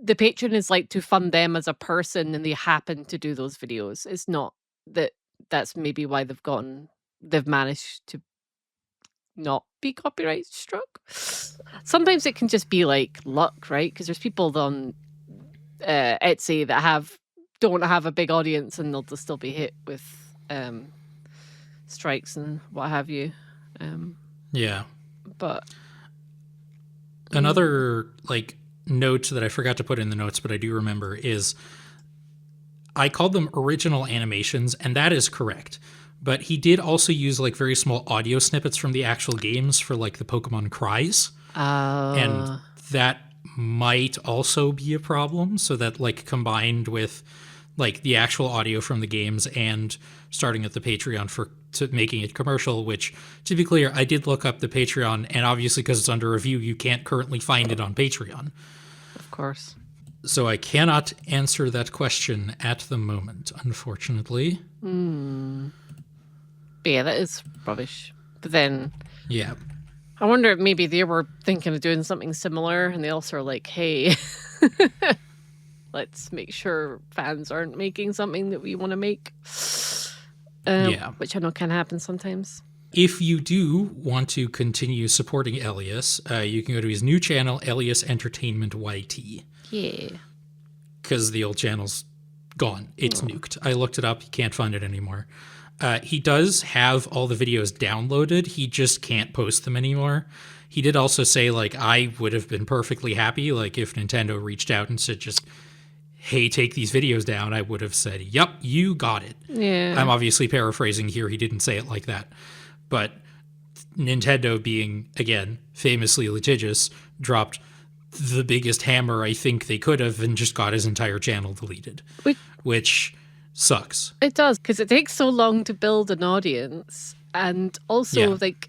the Patreon is like to fund them as a person and they happen to do those videos. It's not that's maybe why they've managed to not be copyright struck. Sometimes it can just be like luck, right? Because there's people on Etsy that don't have a big audience and they'll just still be hit with strikes and what have you. Yeah. But another like note that I forgot to put in the notes, but I do remember, is I called them original animations, and that is correct. But he did also use like very small audio snippets from the actual games for like the Pokemon cries. And that might also be a problem. So that like combined with like the actual audio from the games and starting at the Patreon to making it commercial, which, to be clear, I did look up the Patreon, and obviously because it's under review, you can't currently find it on Patreon. Of course. So I cannot answer that question at the moment, unfortunately. But yeah, that is rubbish. But then, yeah, I wonder if maybe they were thinking of doing something similar, and they also are like, "Hey, let's make sure fans aren't making something that we want to make." Which I know can happen sometimes. If you do want to continue supporting Elias, you can go to his new channel, Elias Entertainment YT. Yeah. Because the old channel's gone. It's nuked. I looked it up. You can't find it anymore. He does have all the videos downloaded. He just can't post them anymore. He did also say, like, I would have been perfectly happy, like, if Nintendo reached out and said just, hey, take these videos down, I would have said, yep, you got it. Yeah. I'm obviously paraphrasing here. He didn't say it like that. But Nintendo, being, again, famously litigious, dropped the biggest hammer I think they could have and just got his entire channel deleted, which sucks. It does, because it takes so long to build an audience, and also like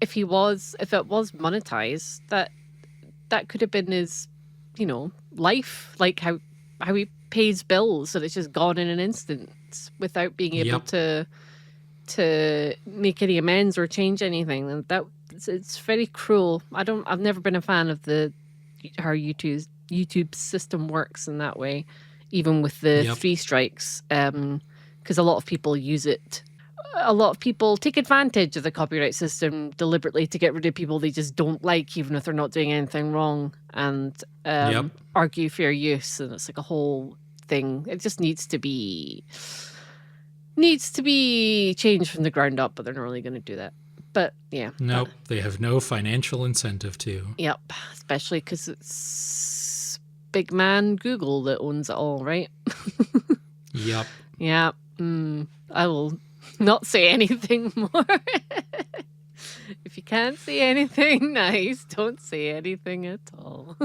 if it was monetized, that could have been his, life, like how he pays bills, and it's just gone in an instant without being able to make any amends or change anything. And it's very cruel. I've never been a fan of how YouTube system works in that way, even with the 3 strikes, because a lot of people use it. A lot of people take advantage of the copyright system deliberately to get rid of people they just don't like, even if they're not doing anything wrong, and argue fair use. And it's like a whole thing. It just needs to be changed from the ground up, but they're not really going to do that. But yeah. Nope, they have no financial incentive to. Yep, especially because it's big man Google that owns it all, right? Yep. Yeah. I will not say anything more. If you can't say anything nice, don't say anything at all.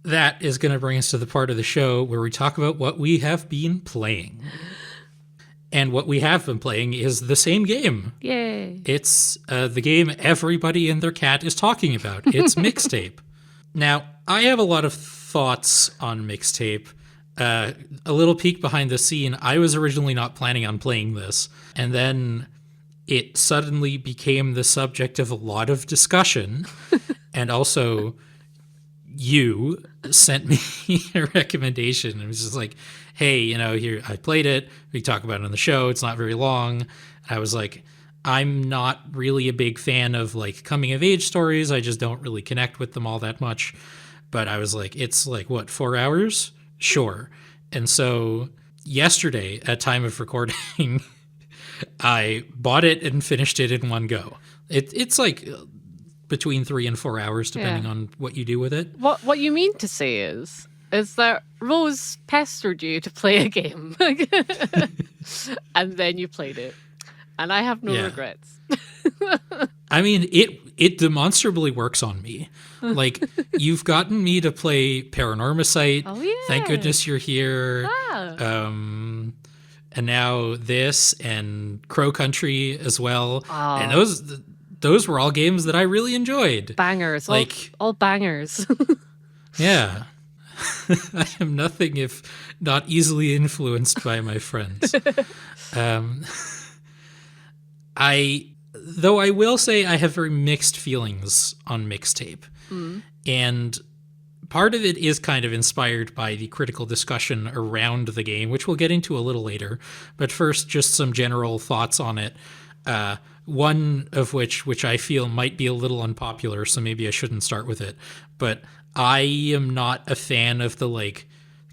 That is going to bring us to the part of the show where we talk about what we have been playing. And what we have been playing is the same game. Yay. It's the game everybody and their cat is talking about. It's Mixtape. Now, I have a lot of thoughts on Mixtape. A little peek behind the scene, I was originally not planning on playing this. And then it suddenly became the subject of a lot of discussion. And also, you sent me a recommendation. It was just like, hey, here, I played it. We talk about it on the show. It's not very long. And I was like, I'm not really a big fan of like coming of age stories. I just don't really connect with them all that much. But I was like, it's like, what, 4 hours? Sure. And so yesterday, at time of recording, I bought it and finished it in one go. It's like between 3 and 4 hours, depending on what you do with it. What you mean to say is that Rose pestered you to play a game, and then you played it, and I have no regrets. I mean, it demonstrably works on me. Like, you've gotten me to play Paranormicite. Oh, yeah. Thank goodness you're here. Ah. And now this and Crow Country as well. Oh. And those were all games that I really enjoyed. Bangers. Like all bangers. Yeah. I am nothing if not easily influenced by my friends. Though I will say I have very mixed feelings on Mixtape. And part of it is kind of inspired by the critical discussion around the game, which we'll get into a little later. But first, just some general thoughts on it. One of which I feel might be a little unpopular, so maybe I shouldn't start with it. But I am not a fan of the like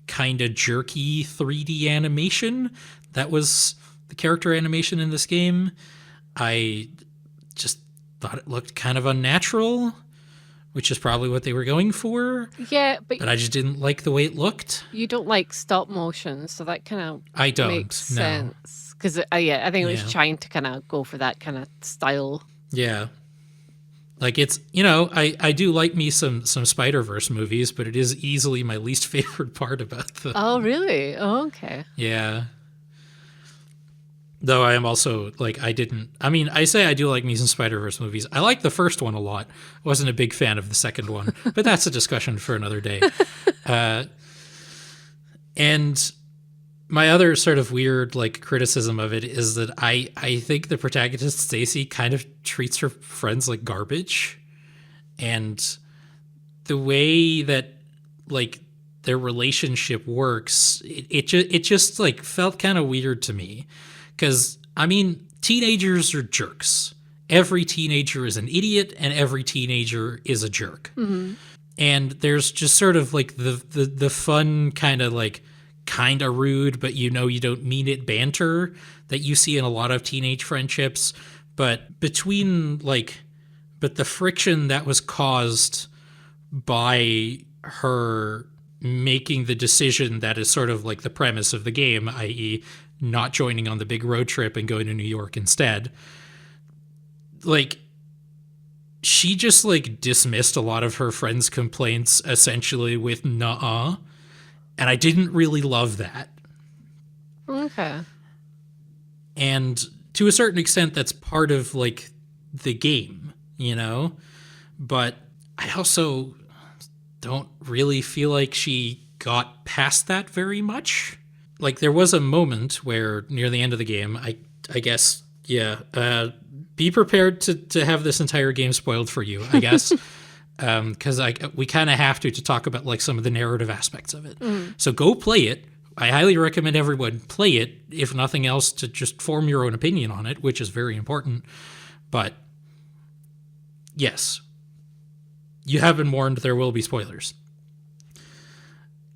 kind of jerky 3D animation that was the character animation in this game. I just thought it looked kind of unnatural, which is probably what they were going for. Yeah, but I just didn't like the way it looked. You don't like stop motion, so that kind of makes sense. Because I think it was trying to kind of go for that kind of style. Yeah. Like it's, I do like me some Spider-Verse movies, but it is easily my least favorite part about them. Oh, really? Oh, okay. Yeah. Though I am also, like, I say I do like me some Spider-Verse movies. I like the first one a lot. Wasn't a big fan of the second one, but that's a discussion for another day. And my other sort of weird, like, criticism of it is that I think the protagonist, Stacy, kind of treats her friends like garbage. And the way that, like, their relationship works, it just, like, felt kind of weird to me. Because, I mean, teenagers are jerks. Every teenager is an idiot, and every teenager is a jerk. Mm-hmm. And there's just sort of like the fun kind of rude, but you don't mean it banter that you see in a lot of teenage friendships. But but the friction that was caused by her making the decision that is sort of like the premise of the game, i.e., not joining on the big road trip and going to New York instead. Like, she just like dismissed a lot of her friends' complaints essentially with "nuh-uh," and I didn't really love that. Okay. And to a certain extent, that's part of like the game, you know? But I also don't really feel like she got past that very much. Like, there was a moment where near the end of the game, I guess, yeah, be prepared to have this entire game spoiled for you, I guess. Because we kind of have to talk about like some of the narrative aspects of it. So go play it. I highly recommend everyone play it, if nothing else, to just form your own opinion on it, which is very important. But yes, you have been warned, there will be spoilers.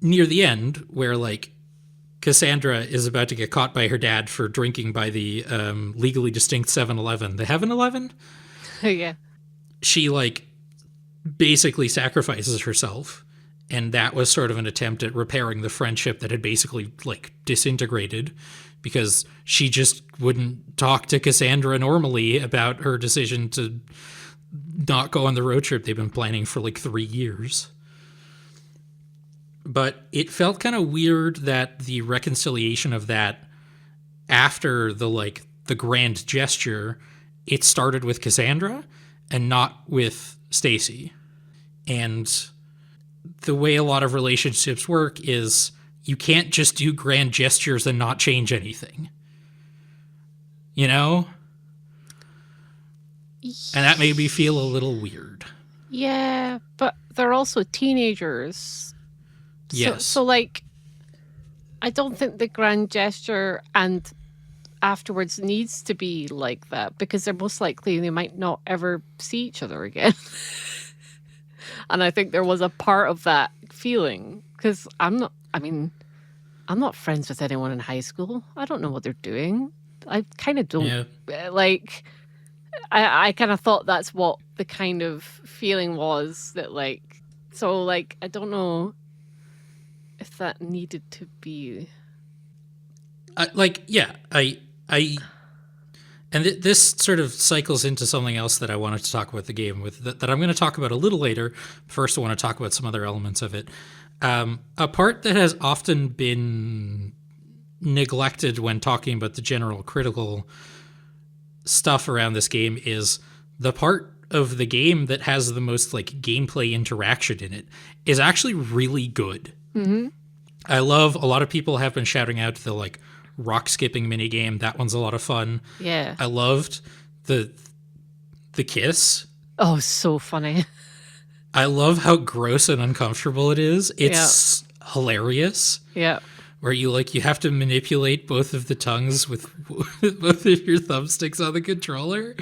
Near the end, where like Cassandra is about to get caught by her dad for drinking by the legally distinct 7-Eleven, the Heaven-11? Yeah. She like basically sacrifices herself. And that was sort of an attempt at repairing the friendship that had basically like disintegrated because she just wouldn't talk to Cassandra normally about her decision to not go on the road trip they've been planning for like 3 years. But it felt kind of weird that the reconciliation of that after the grand gesture, it started with Cassandra and not with Stacy. And the way a lot of relationships work is you can't just do grand gestures and not change anything. You know? And that made me feel a little weird. Yeah, but they're also teenagers. Yes. So like, I don't think the grand gesture and afterwards needs to be like that because they're most likely they might not ever see each other again. And I think there was a part of that feeling because I'm not friends with anyone in high school. I don't know what they're doing. I kind of don't like. I kind of thought that's what the kind of feeling was that like. So like I don't know if that needed to be. And this sort of cycles into something else that I wanted to talk about the game with that I'm going to talk about a little later. First, I want to talk about some other elements of it. A part that has often been neglected when talking about the general critical stuff around this game is the part of the game that has the most like gameplay interaction in it is actually really good. Mm-hmm. I love, a lot of people have been shouting out the like rock skipping mini game. That one's a lot of fun. Yeah. I loved the kiss. Oh, so funny. I love how gross and uncomfortable it is. It's hilarious. Yeah. Where you have to manipulate both of the tongues with both of your thumbsticks on the controller.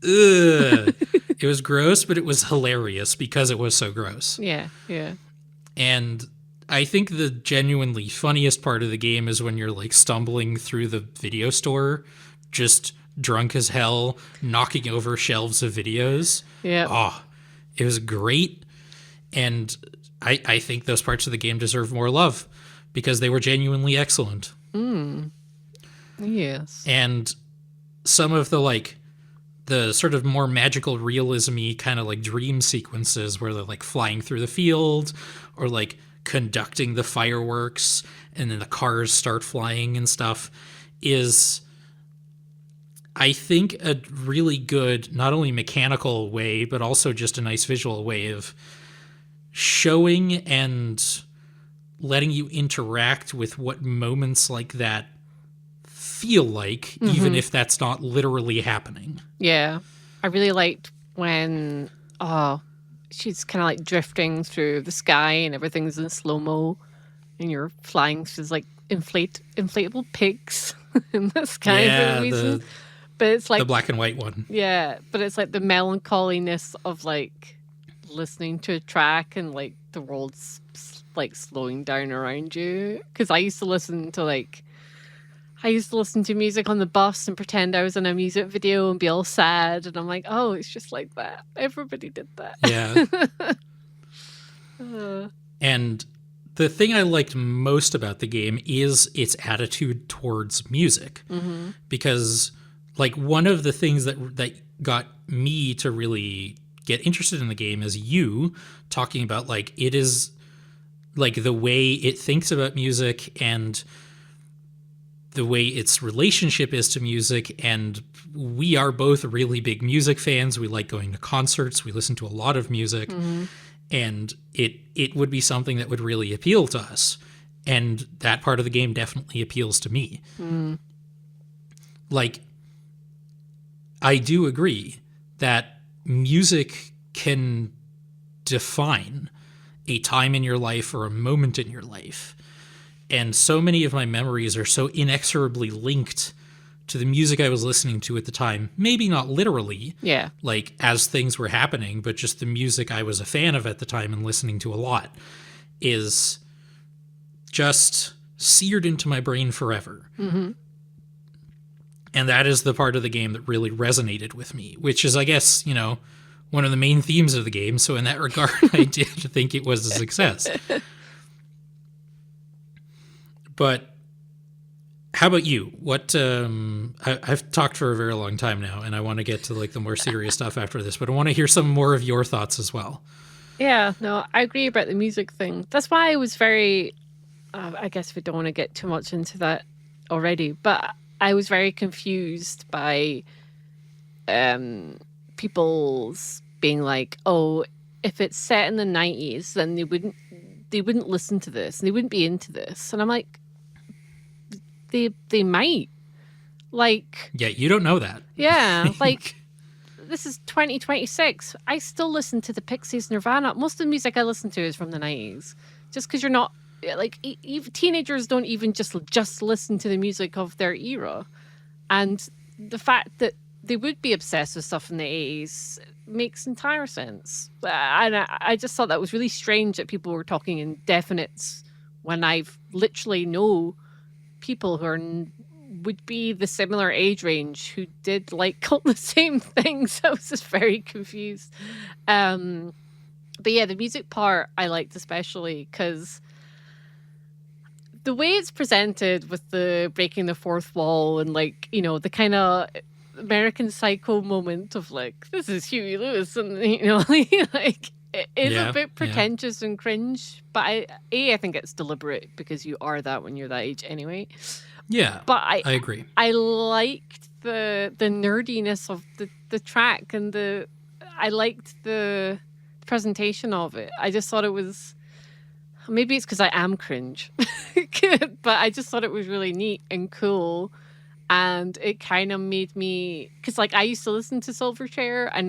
It was gross, but it was hilarious because it was so gross. Yeah, yeah. And I think the genuinely funniest part of the game is when you're like stumbling through the video store, just drunk as hell, knocking over shelves of videos. Yeah. Oh, it was great. And I think those parts of the game deserve more love because they were genuinely excellent. Yes. And some of the sort of more magical realism-y kind of like dream sequences where they're like flying through the field or like conducting the fireworks and then the cars start flying and stuff is, I think, a really good, not only mechanical way, but also just a nice visual way of showing and letting you interact with what moments like that feel like, even if that's not literally happening. Yeah. I really liked when she's kind of like drifting through the sky and everything's in slow-mo and you're flying through like inflatable pigs in the sky for some reason. But it's like the black and white one. Yeah, but it's like the melancholiness of like listening to a track and like the world's like slowing down around you. Because I used to listen to music on the bus and pretend I was in a music video and be all sad. And I'm like, oh, it's just like that. Everybody did that. Yeah. And the thing I liked most about the game is its attitude towards music. Because like one of the things that got me to really get interested in the game is you talking about like it is like the way it thinks about music and the way its relationship is to music. And we are both really big music fans. We like going to concerts. We listen to a lot of music. And it would be something that would really appeal to us. And that part of the game definitely appeals to me. Like, I do agree that music can define a time in your life or a moment in your life. And so many of my memories are so inexorably linked to the music I was listening to at the time. Maybe not literally, like as things were happening, but just the music I was a fan of at the time and listening to a lot is just seared into my brain forever. And that is the part of the game that really resonated with me, which is, I guess, you know, one of the main themes of the game. So in that regard, I did think it was a success. But how about you? What I've talked for a very long time now, and I want to get to like the more serious stuff after this, but I want to hear some more of your thoughts as well. Yeah, no, I agree about the music thing. That's why I was very, I guess we don't want to get too much into that already, but I was very confused by people's being like, oh, if it's set in the 90s, then they wouldn't listen to this, and they wouldn't be into this. And I'm like, they might. Like, yeah, you don't know that. Yeah, like this is 2026. I still listen to the Pixies, Nirvana. Most of the music I listen to is from the 90s. Just because you're not like teenagers don't even just listen to the music of their era, and the fact that they would be obsessed with stuff in the 80s makes entire sense. And I just thought that was really strange that people were talking in definites when I've literally know people who would be the similar age range who did like all the same things. I was just very confused. But yeah, the music part I liked especially because the way it's presented with the breaking the fourth wall and like, you know, the kind of American Psycho moment of like, this is Huey Lewis, and you know, like it is a bit pretentious and cringe, but I think it's deliberate because you are that when you're that age anyway. Yeah, but I agree. I liked the nerdiness of the track, and I liked the presentation of it. I just thought it was, maybe it's because I am cringe, but I just thought it was really neat and cool. And it kind of made me, because like I used to listen to Silverchair, and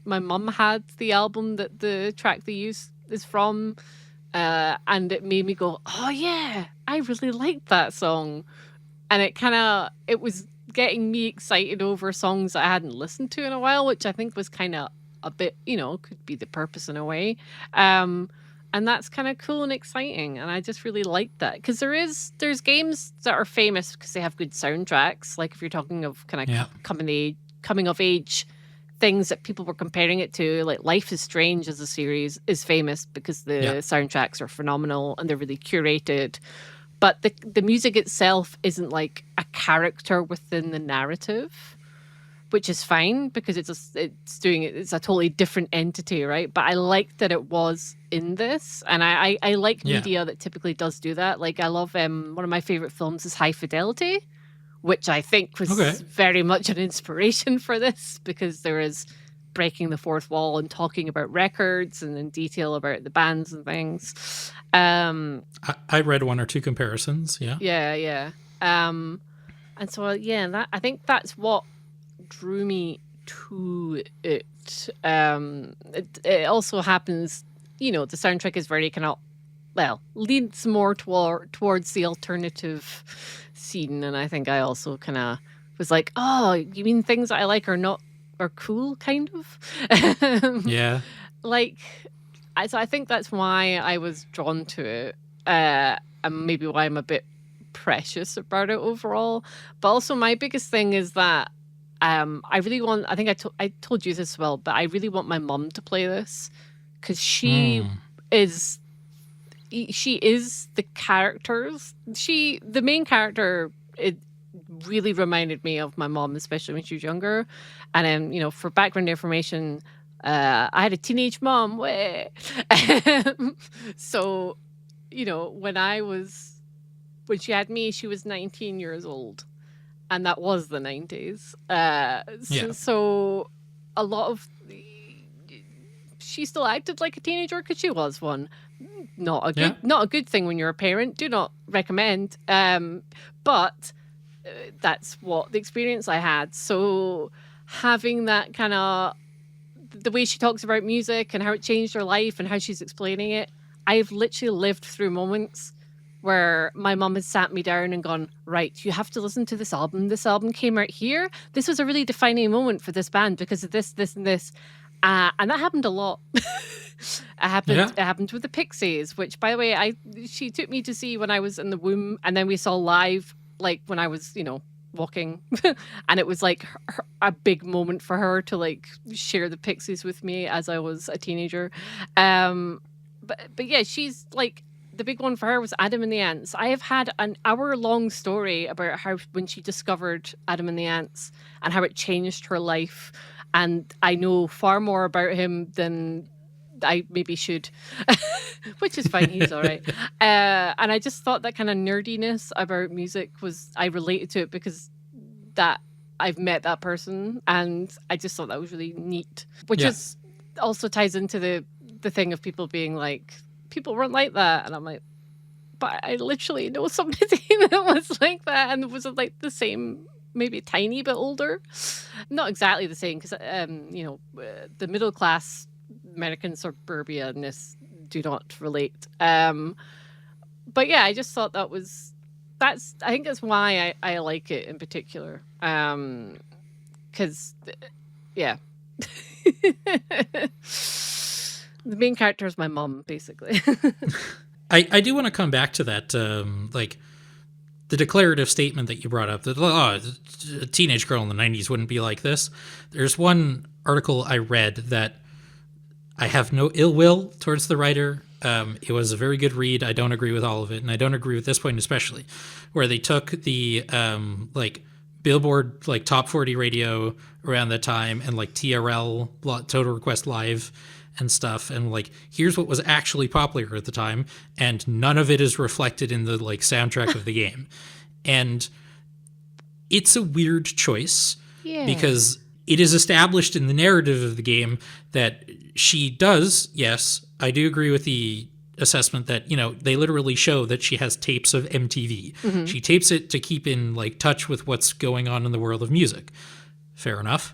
my mum had the album that the track they use is from, and it made me go, oh yeah, I really liked that song. And it was getting me excited over songs I hadn't listened to in a while, which I think was kind of a bit, you know, could be the purpose in a way. And that's kind of cool and exciting. And I just really liked that. Because there's games that are famous because they have good soundtracks. Like if you're talking of kind of coming of age things that people were comparing it to, like Life is Strange as a series is famous because the soundtracks are phenomenal and they're really curated. But the music itself isn't like a character within the narrative, which is fine because it's a totally different entity, right? But I liked that it was in this, and I like media that typically does do that. Like I love one of my favorite films is High Fidelity, which I think was very much an inspiration for this because there is breaking the fourth wall and talking about records and in detail about the bands and things. I read one or two comparisons. Yeah. And so I think that's what drew me to it. It also happens, you know, the soundtrack is very kind of leads more towards the alternative scene, and I think I also kind of was like, oh, you mean things that I like are cool, kind of. Yeah. Like, so I think that's why I was drawn to it, and maybe why I'm a bit precious about it overall. But also, my biggest thing is that I really want. I think I told you this as well, but I really want my mum to play this because she is she is the characters. The main character, it really reminded me of my mom, especially when she was younger. And then, for background information, I had a teenage mom. Way. So, when she had me, she was 19 years old. And that was the 90s. So a lot of... She still acted like a teenager because she was one. Not a good thing when you're a parent. Do not recommend. But that's what the experience I had. So having that kind of... the way she talks about music and how it changed her life and how she's explaining it, I've literally lived through moments where my mum has sat me down and gone, right, you have to listen to this album. This album came out here. This was a really defining moment for this band because of this, this, and this. And that happened a lot. It happened with the Pixies, which, by the way, she took me to see when I was in the womb, and then we saw live, like when I was, walking, and it was like a big moment for her to like share the Pixies with me as I was a teenager. But yeah, she's like... the big one for her was Adam and the Ants. I have had an hour-long story about how when she discovered Adam and the Ants and how it changed her life. And I know far more about him than I maybe should, which is fine. He's all right. And I just thought that kind of nerdiness about music I related to it because that I've met that person. And I just thought that was really neat, which is also ties into the thing of people being like, people weren't like that. And I'm like, but I literally know somebody that was like that and was like the same, maybe a tiny bit older. Not exactly the same because, the middle class American suburbianness do not relate. But yeah, I just thought I think that's why I like it in particular. Because, yeah. The main character is my mom, basically. I do want to come back to that, like the declarative statement that you brought up that a teenage girl in the 90s wouldn't be like this. There's one article I read that I have no ill will towards the writer. It was a very good read. I don't agree with all of it, and I don't agree with this point especially, where they took the like Billboard like top 40 radio around that time and like TRL Total Request Live and stuff, and like here's what was actually popular at the time, and none of it is reflected in the like soundtrack of the game. And it's a weird choice because it is established in the narrative of the game that she does, yes, I do agree with the assessment that, they literally show that she has tapes of MTV. Mm-hmm. She tapes it to keep in like touch with what's going on in the world of music. Fair enough.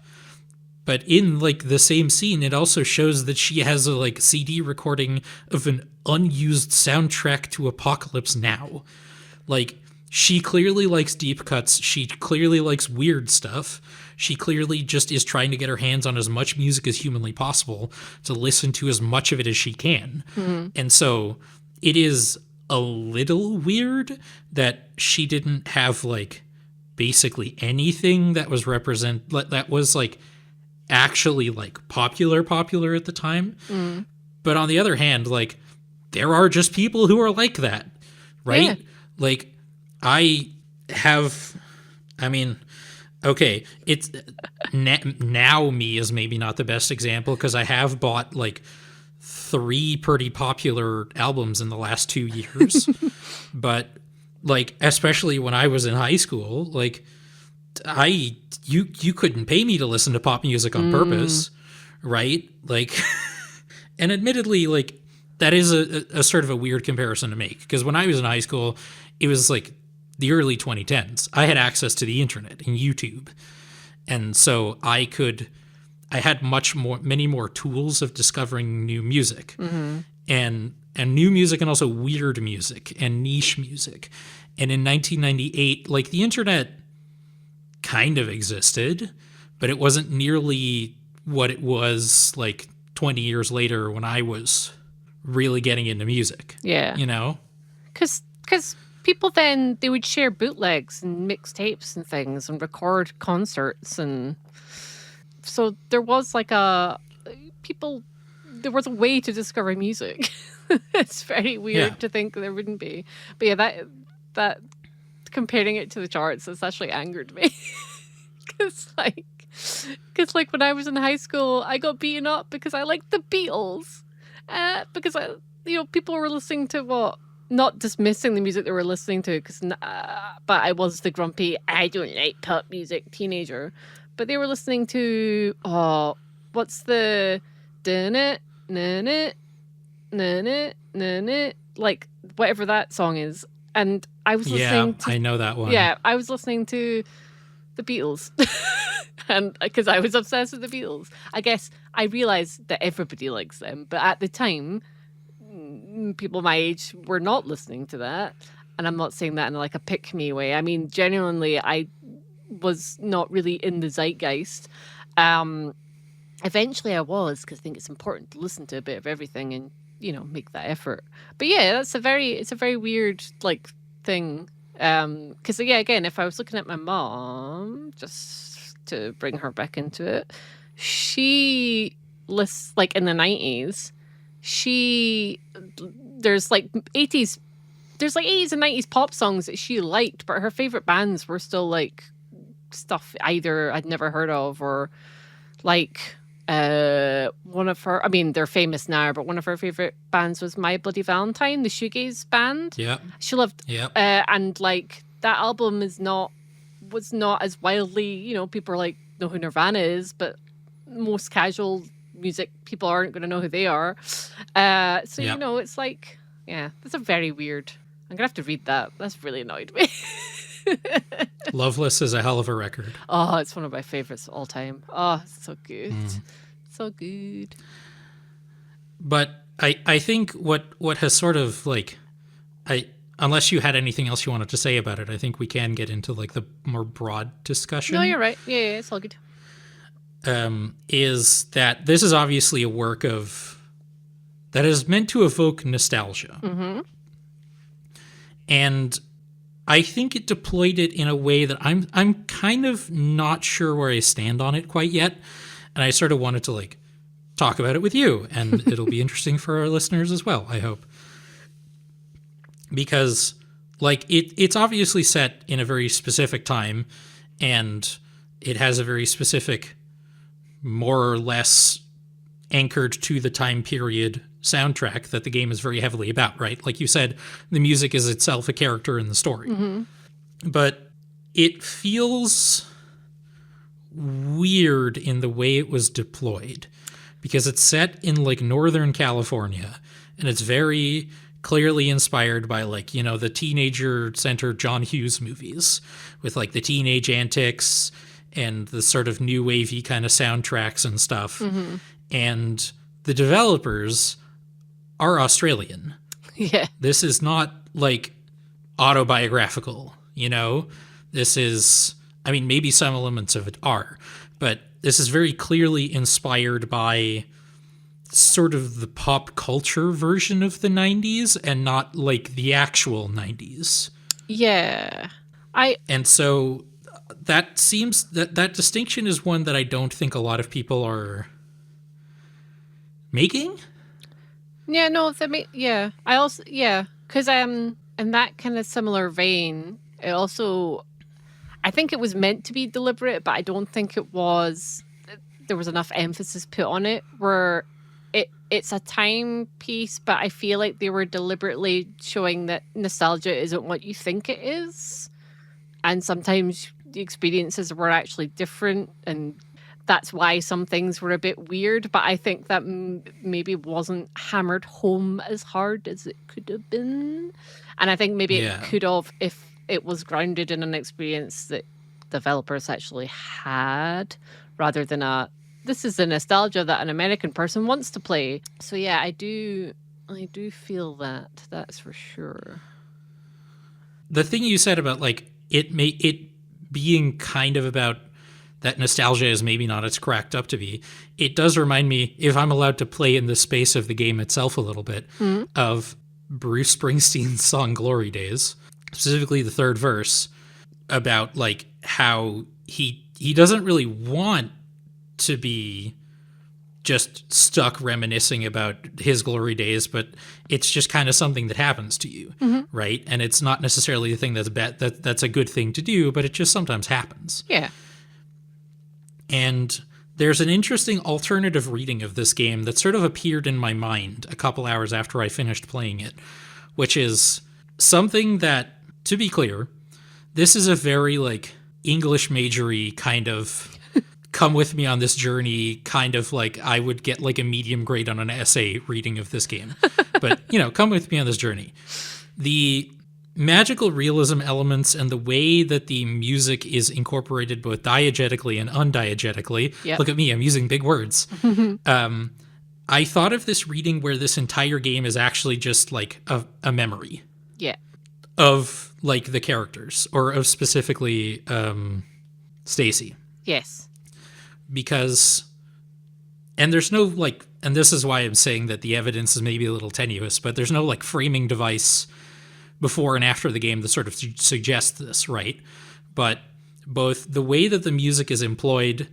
But in like the same scene, it also shows that she has a like CD recording of an unused soundtrack to Apocalypse Now. Like, she clearly likes deep cuts. She clearly likes weird stuff. She clearly just is trying to get her hands on as much music as humanly possible to listen to as much of it as she can. Mm-hmm. And so it is a little weird that she didn't have like basically anything that was that was like actually like popular at the time. Mm. But on the other hand, like there are just people who are like that, right? Yeah. Like okay, it's now me is maybe not the best example because I have bought like 3 pretty popular albums in the last 2 years. But like, especially when I was in high school, like you couldn't pay me to listen to pop music on purpose, right? Like, and admittedly, like that is a sort of a weird comparison to make because when I was in high school, it was like the early 2010s. I had access to the internet and YouTube, and so I had many more tools of discovering new music, mm-hmm. and new music, and also weird music and niche music. And in 1998, like the internet kind of existed, but it wasn't nearly what it was like 20 years later when I was really getting into music. Yeah. Because people then, they would share bootlegs and mixtapes and things and record concerts. And so there was like there was a way to discover music. It's very Yeah. weird to think there wouldn't be. But yeah, that comparing it to the charts has actually angered me. Because like when I was in high school, I got beaten up because I liked the Beatles. Because people were listening to what, not dismissing the music they were listening to, but I was the grumpy, I don't like pop music teenager. But they were listening to, what's the like whatever that song is. And I was listening to, I know that one. yeah, I was listening to the Beatles. And because I was obsessed with the Beatles. I guess I realized that everybody likes them, but at the time, people my age were not listening to that. And I'm not saying that in like a pick me way. I mean, genuinely, I was not really in the zeitgeist. Eventually I was, because I think it's important to listen to a bit of everything and, make that effort. But yeah, it's a very weird like thing. Because yeah, again, if I was looking at my mom, just to bring her back into it, she lists like in the 90s, there's like 80s and 90s pop songs that she liked, but her favorite bands were still like stuff either I'd never heard of or like one of her, I mean, they're famous now, but one of her favorite bands was My Bloody Valentine, the shoegaze band. Yeah. She loved, and like that album was not as wildly, people are like, know who Nirvana is, but most casual music people aren't going to know who they are. It's like, yeah, that's a very weird. I'm gonna have to read that. That's really annoyed me. Loveless is a hell of a record. Oh, it's one of my favorites of all time. Oh, it's so good. So good. But I think what has sort of like, unless you had anything else you wanted to say about it, I think we can get into like the more broad discussion. No, you're right. Yeah, it's all good. Is that this is obviously a work that is meant to evoke nostalgia. Mm-hmm. And I think it deployed it in a way that I'm kind of not sure where I stand on it quite yet. And I sort of wanted to like talk about it with you, and it'll be interesting for our listeners as well, I hope. Because like it's obviously set in a very specific time, and it has a very specific, more or less anchored to the time period soundtrack that the game is very heavily about, right? Like you said, the music is itself a character in the story. Mm-hmm. But it feels weird in the way it was deployed, because it's set in like Northern California, and it's very clearly inspired by like, the teenager-centered John Hughes movies with like the teenage antics and the sort of new wavy kind of soundtracks and stuff. Mm-hmm. And the developers are Australian. Yeah. This is not like autobiographical, This is, I mean, maybe some elements of it are, but this is very clearly inspired by sort of the pop culture version of the 90s and not like the actual 90s. Yeah. And so that seems that distinction is one that I don't think a lot of people are making. Yeah, no, yeah. I also, yeah, because in that kind of similar vein, it also, I think it was meant to be deliberate, but I don't think it was. There was enough emphasis put on it where it's a timepiece, but I feel like they were deliberately showing that nostalgia isn't what you think it is, and sometimes the experiences were actually different, and that's why some things were a bit weird, but I think that maybe wasn't hammered home as hard as it could have been. And I think maybe it could have if it was grounded in an experience that developers actually had, rather than this is the nostalgia that an American person wants to play. So yeah, I do feel that's for sure. The thing you said about like it being kind of about that nostalgia is maybe not as cracked up to be. It does remind me, if I'm allowed to play in the space of the game itself a little bit, of Bruce Springsteen's song Glory Days, specifically the third verse, about like how he doesn't really want to be just stuck reminiscing about his glory days, but it's just kind of something that happens to you, right? And it's not necessarily the thing that's a good thing to do, but it just sometimes happens. Yeah. And there's an interesting alternative reading of this game that sort of appeared in my mind a couple hours after I finished playing it, which is something that, to be clear, this is a very like English majory kind of come with me on this journey, kind of like I would get like a medium grade on an essay reading of this game. But, come with me on this journey. The magical realism elements and the way that the music is incorporated both diegetically and undiegetically. Yep. Look at me, I'm using big words. I thought of this reading where this entire game is actually just like a memory. Yeah. Of like the characters, or of specifically Stacy. Yes. Because, and there's no like, and this is why I'm saying that the evidence is maybe a little tenuous, but there's no like framing device before and after the game that sort of suggests this, right? But both the way that the music is employed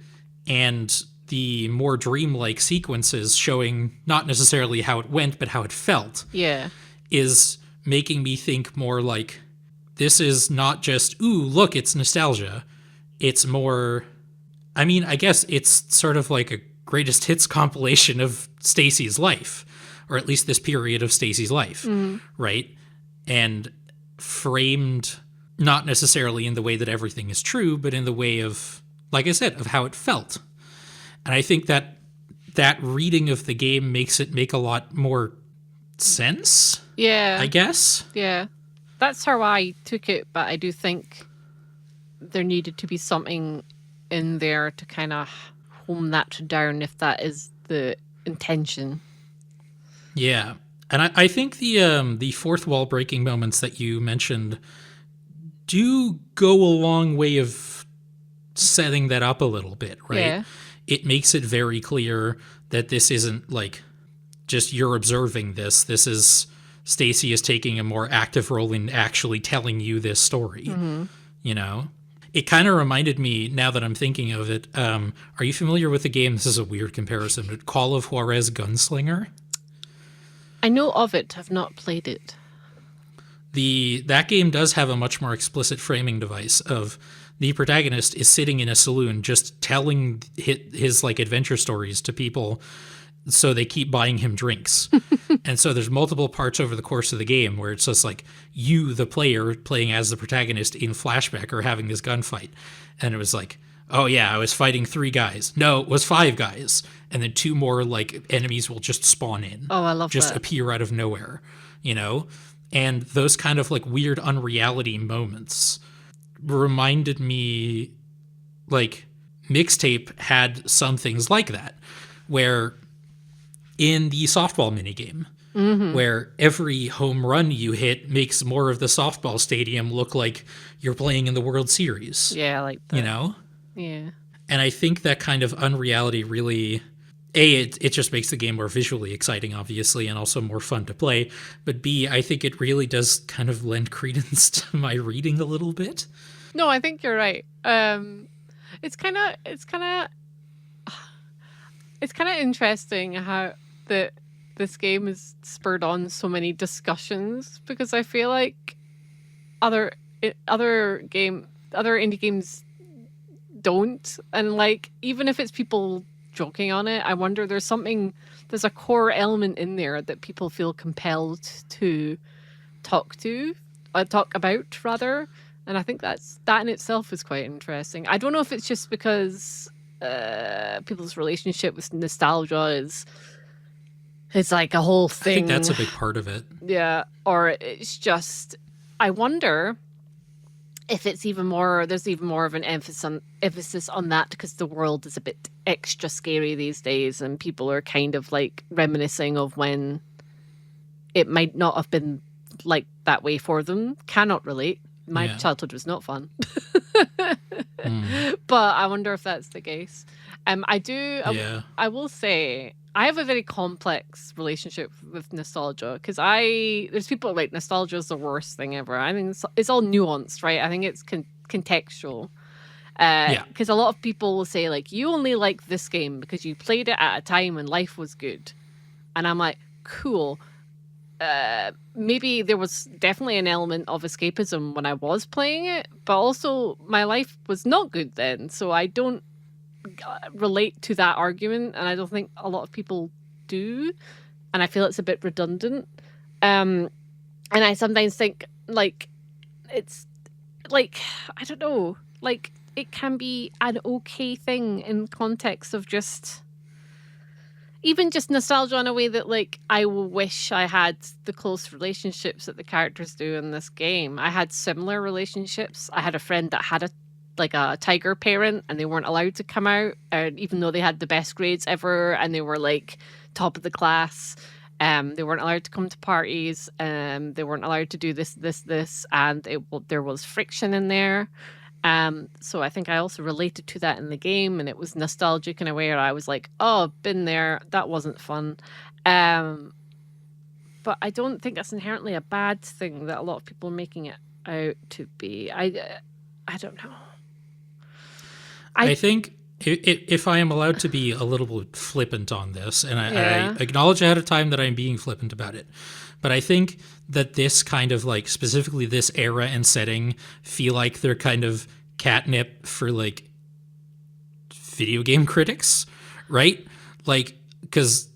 and the more dreamlike sequences showing not necessarily how it went, but how it felt, is making me think more like this is not just, ooh, look, it's nostalgia. It's more, I mean, I guess it's sort of like a greatest hits compilation of Stacy's life, or at least this period of Stacy's life, right? And framed not necessarily in the way that everything is true, but in the way of, like I said, of how it felt. And I think that that reading of the game makes it make a lot more sense. Yeah. I guess. Yeah. That's how I took it, but I do think there needed to be something in there to kind of hone that down if that is the intention. Yeah. And I think the fourth wall breaking moments that you mentioned do go a long way of setting that up a little bit, right? Yeah. It makes it very clear that this isn't like just you're observing this. This is Stacy is taking a more active role in actually telling you this story, It kind of reminded me, now that I'm thinking of it, are you familiar with the game? This is a weird comparison, but Call of Juarez Gunslinger? I know of it. I've not played it. That game does have a much more explicit framing device of the protagonist is sitting in a saloon just telling his like adventure stories to people so they keep buying him drinks. And so there's multiple parts over the course of the game where it's just like you, the player, playing as the protagonist in flashback or having this gunfight. And it was like, oh yeah, I was fighting 3 guys. No, it was 5 guys. And then 2 more like enemies will just spawn in. Oh, I love just that. appear out of nowhere, And those kind of like weird unreality moments reminded me, like, Mixtape had some things like that, where in the softball minigame, where every home run you hit makes more of the softball stadium look like you're playing in the World Series. Yeah, I like that. Yeah. And I think that kind of unreality really, it just makes the game more visually exciting, obviously, and also more fun to play. But B, I think it really does kind of lend credence to my reading a little bit. No, I think you're right. It's kind of interesting how this game has spurred on so many discussions, because I feel like other indie games don't, and like even if it's people joking on it, I wonder there's a core element in there that people feel compelled to talk about rather. And I think that in itself is quite interesting. I don't know if it's just because people's relationship with nostalgia is like a whole thing. I think that's a big part of it. Yeah, or it's just, I wonder if there's even more of an emphasis on that because the world is a bit extra scary these days, and people are kind of like reminiscing of when it might not have been like that way for them. Cannot relate. My childhood was not fun. But I wonder if that's the case. I will say I have a very complex relationship with nostalgia, because there's people like nostalgia is the worst thing ever. I think it's all nuanced, right? I think it's contextual. Because a lot of people will say, like, you only like this game because you played it at a time when life was good. And I'm like, cool. Maybe there was definitely an element of escapism when I was playing it, but also my life was not good then. So I don't relate to that argument, and I don't think a lot of people do. And I feel it's a bit redundant. And I sometimes think, like, it's like, I don't know, like, it can be an okay thing in context of just even just nostalgia in a way that, like, I wish I had the close relationships that the characters do in this game. I had similar relationships. I had a friend that had a tiger parent, and they weren't allowed to come out, and even though they had the best grades ever and they were like top of the class, they weren't allowed to come to parties, they weren't allowed to do this, and there was friction in there. So I think I also related to that in the game, and it was nostalgic in a way where I was like, oh, been there, that wasn't fun. But I don't think that's inherently a bad thing that a lot of people are making it out to be. I don't know. I think if I am allowed to be a little bit flippant on this, and I acknowledge ahead of time that I'm being flippant about it, but I think that this kind of, like, specifically this era and setting feel like they're kind of catnip for, like, video game critics, right? Like, because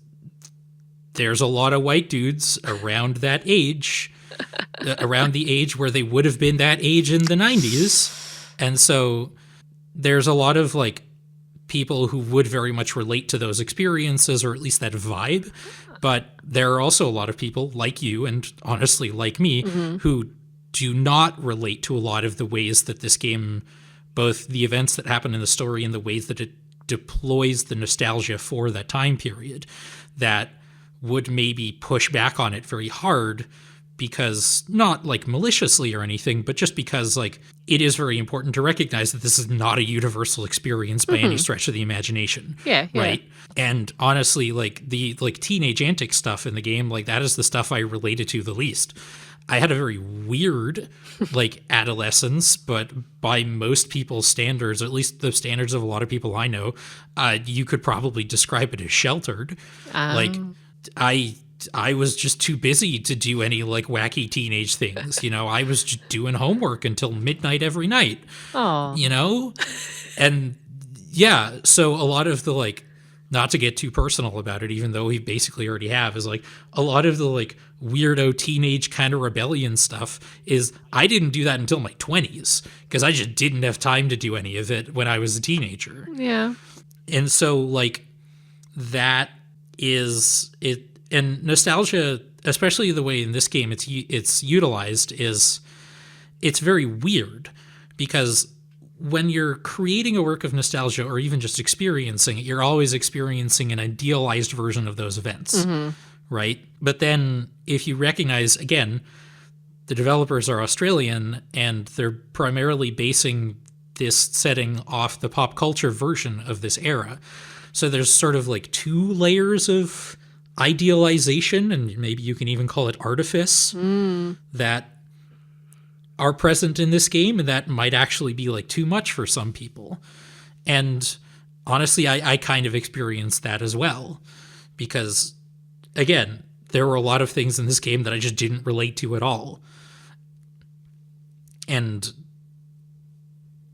there's a lot of white dudes around that age, around the age where they would have been that age in the 90s. And so there's a lot of, like, people who would very much relate to those experiences, or at least that vibe. But there are also a lot of people like you, and honestly like me, who do not relate to a lot of the ways that this game, both the events that happen in the story and the ways that it deploys the nostalgia for that time period, that would maybe push back on it very hard, because not like maliciously or anything, but just because, like, it is very important to recognize that this is not a universal experience by any stretch of the imagination. Yeah. Right. And honestly, like, the teenage antic stuff in the game, like, that is the stuff I related to the least. I had a very weird, like, adolescence, but by most people's standards, at least the standards of a lot of people I know, you could probably describe it as sheltered. Like, I was just too busy to do any, like, wacky teenage things. You know, I was just doing homework until midnight every night. Oh, You know? And yeah, so a lot of the, like, not to get too personal about it, even though we basically already have, is like a lot of the, like, weirdo teenage kind of rebellion stuff is I didn't do that until my 20s, because I just didn't have time to do any of it when I was a teenager. yeah. And so, like, that is it. And nostalgia, especially the way in this game it's utilized, is it's very weird, because when you're creating a work of nostalgia, or even just experiencing it, you're always experiencing an idealized version of those events, right? But then if you recognize, again, the developers are Australian, and they're primarily basing this setting off the pop culture version of this era. So there's sort of like two layers of idealization, and maybe you can even call it artifice, that are present in this game, and that might actually be, like, too much for some people. And honestly, I kind of experienced that as well, because, again, there were a lot of things in this game that I just didn't relate to at all, and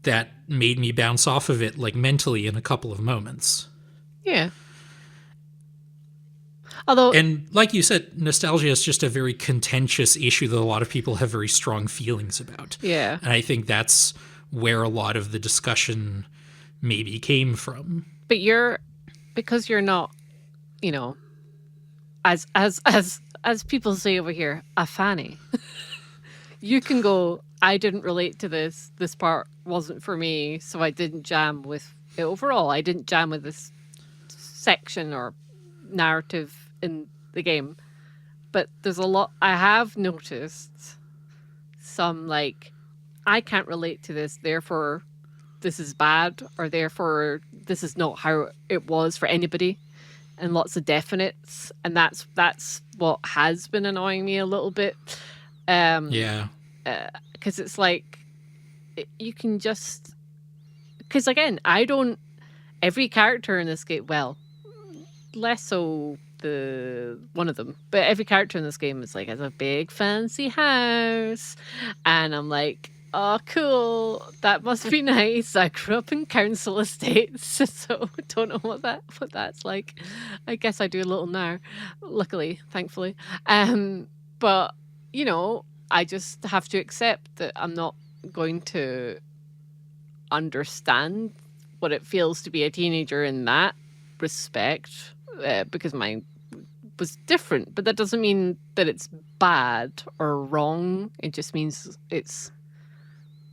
that made me bounce off of it, like, mentally in a couple of moments. Yeah. Although, and like you said, nostalgia is just a very contentious issue that a lot of people have very strong feelings about. Yeah. And I think that's where a lot of the discussion maybe came from. But because you're not, you know, as people say over here, a fanny. You can go, I didn't relate to this. This part wasn't for me, so I didn't jam with it overall. I didn't jam with this section or narrative in the game. But there's a lot I have noticed, some, like, I can't relate to this, therefore this is bad, or therefore this is not how it was for anybody, and lots of definites, and that's what has been annoying me a little bit. Because it's like, you can just because again, I don't. Every character in this game, well, less so one of them, but every character in this game is like has a big fancy house, and I'm like, oh, cool, that must be nice. I grew up in council estates, so don't know what that's like. I guess I do a little now, luckily, thankfully. But you know, I just have to accept that I'm not going to understand what it feels to be a teenager in that respect, because mine was different. But that doesn't mean that it's bad or wrong. It just means it's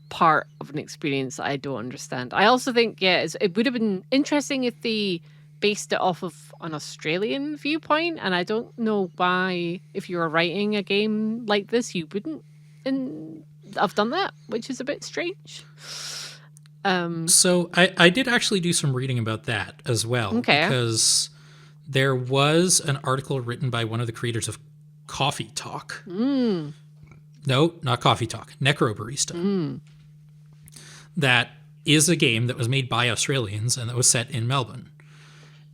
part of an experience that I don't understand. I also think, it would have been interesting if they based it off of an Australian viewpoint, and I don't know why, if you were writing a game like this, you wouldn't have done that, which is a bit strange. So I did actually do some reading about that as well. Okay. Because there was an article written by one of the creators of Coffee Talk. No, not Coffee Talk. Necrobarista. That is a game that was made by Australians and that was set in Melbourne.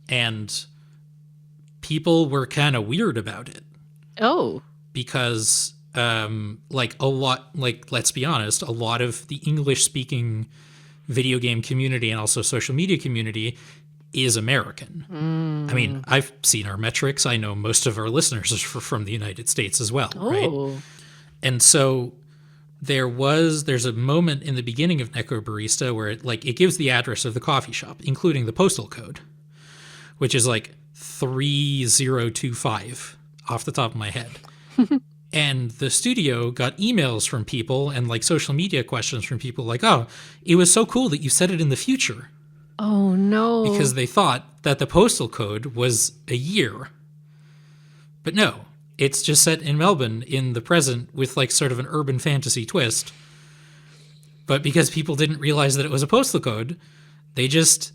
And people were kind of weird about it. Oh. Because, let's be honest, a lot of the English-speaking video game community and also social media community is American. I mean, I've seen our metrics. I know most of our listeners are from the United States as well, right? And so there's a moment in the beginning of Necrobarista where it gives the address of the coffee shop, including the postal code, which is 3025 off the top of my head. And the studio got emails from people and social media questions from people oh, it was so cool that you said it in the future. Oh, no. Because they thought that the postal code was a year. But no, it's just set in Melbourne in the present with sort of an urban fantasy twist. But because people didn't realize that it was a postal code, they just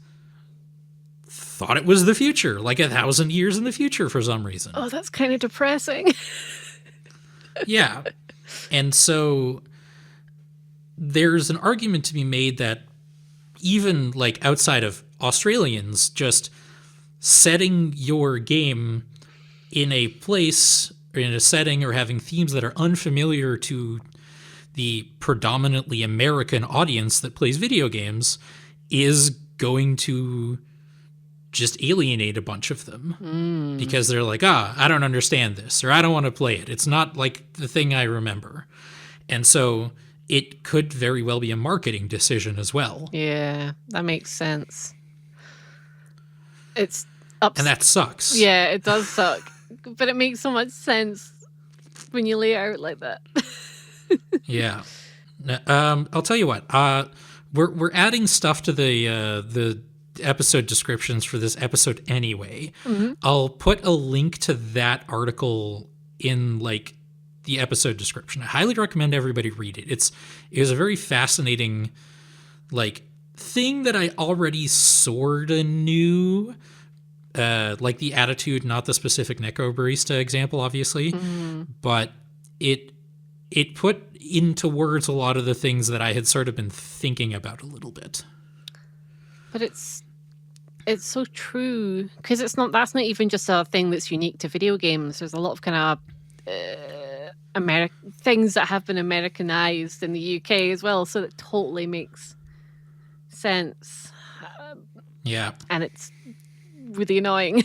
thought it was the future, 1,000 years in the future for some reason. Oh, that's kind of depressing. Yeah. And so there's an argument to be made that even outside of Australians, just setting your game in a place or in a setting or having themes that are unfamiliar to the predominantly American audience that plays video games is going to just alienate a bunch of them because they're I don't understand this, or I don't want to play it. It's not like the thing I remember. And so it could very well be a marketing decision as well. Yeah, that makes sense. And that sucks. Yeah, it does suck. But it makes so much sense when you lay it out like that. Yeah. I'll tell you what. We're adding stuff to the episode descriptions for this episode anyway. I'll put a link to that article in the episode description. I highly recommend everybody read it. It was a very fascinating thing that I already sorta knew. The attitude, not the specific Necrobarista example, obviously, but it put into words a lot of the things that I had sort of been thinking about a little bit. But it's so true, because that's not even just a thing that's unique to video games. There's a lot of kind of things that have been Americanized in the UK as well, so that totally makes sense. Yeah. And it's really annoying.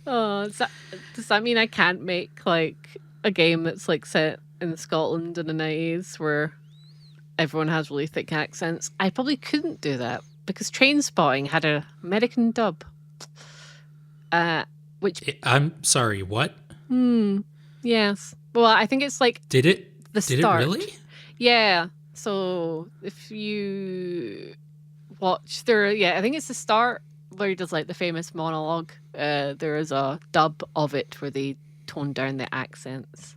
Does that mean I can't make a game that's set in Scotland in the 90s where everyone has really thick accents? I probably couldn't do that because Trainspotting had an American dub. I'm sorry, what? Yes. Well, I think it's Did it? The Did start. it really? Yeah. So if you watch I think it's the start where he does the famous monologue. There is a dub of it where they tone down the accents.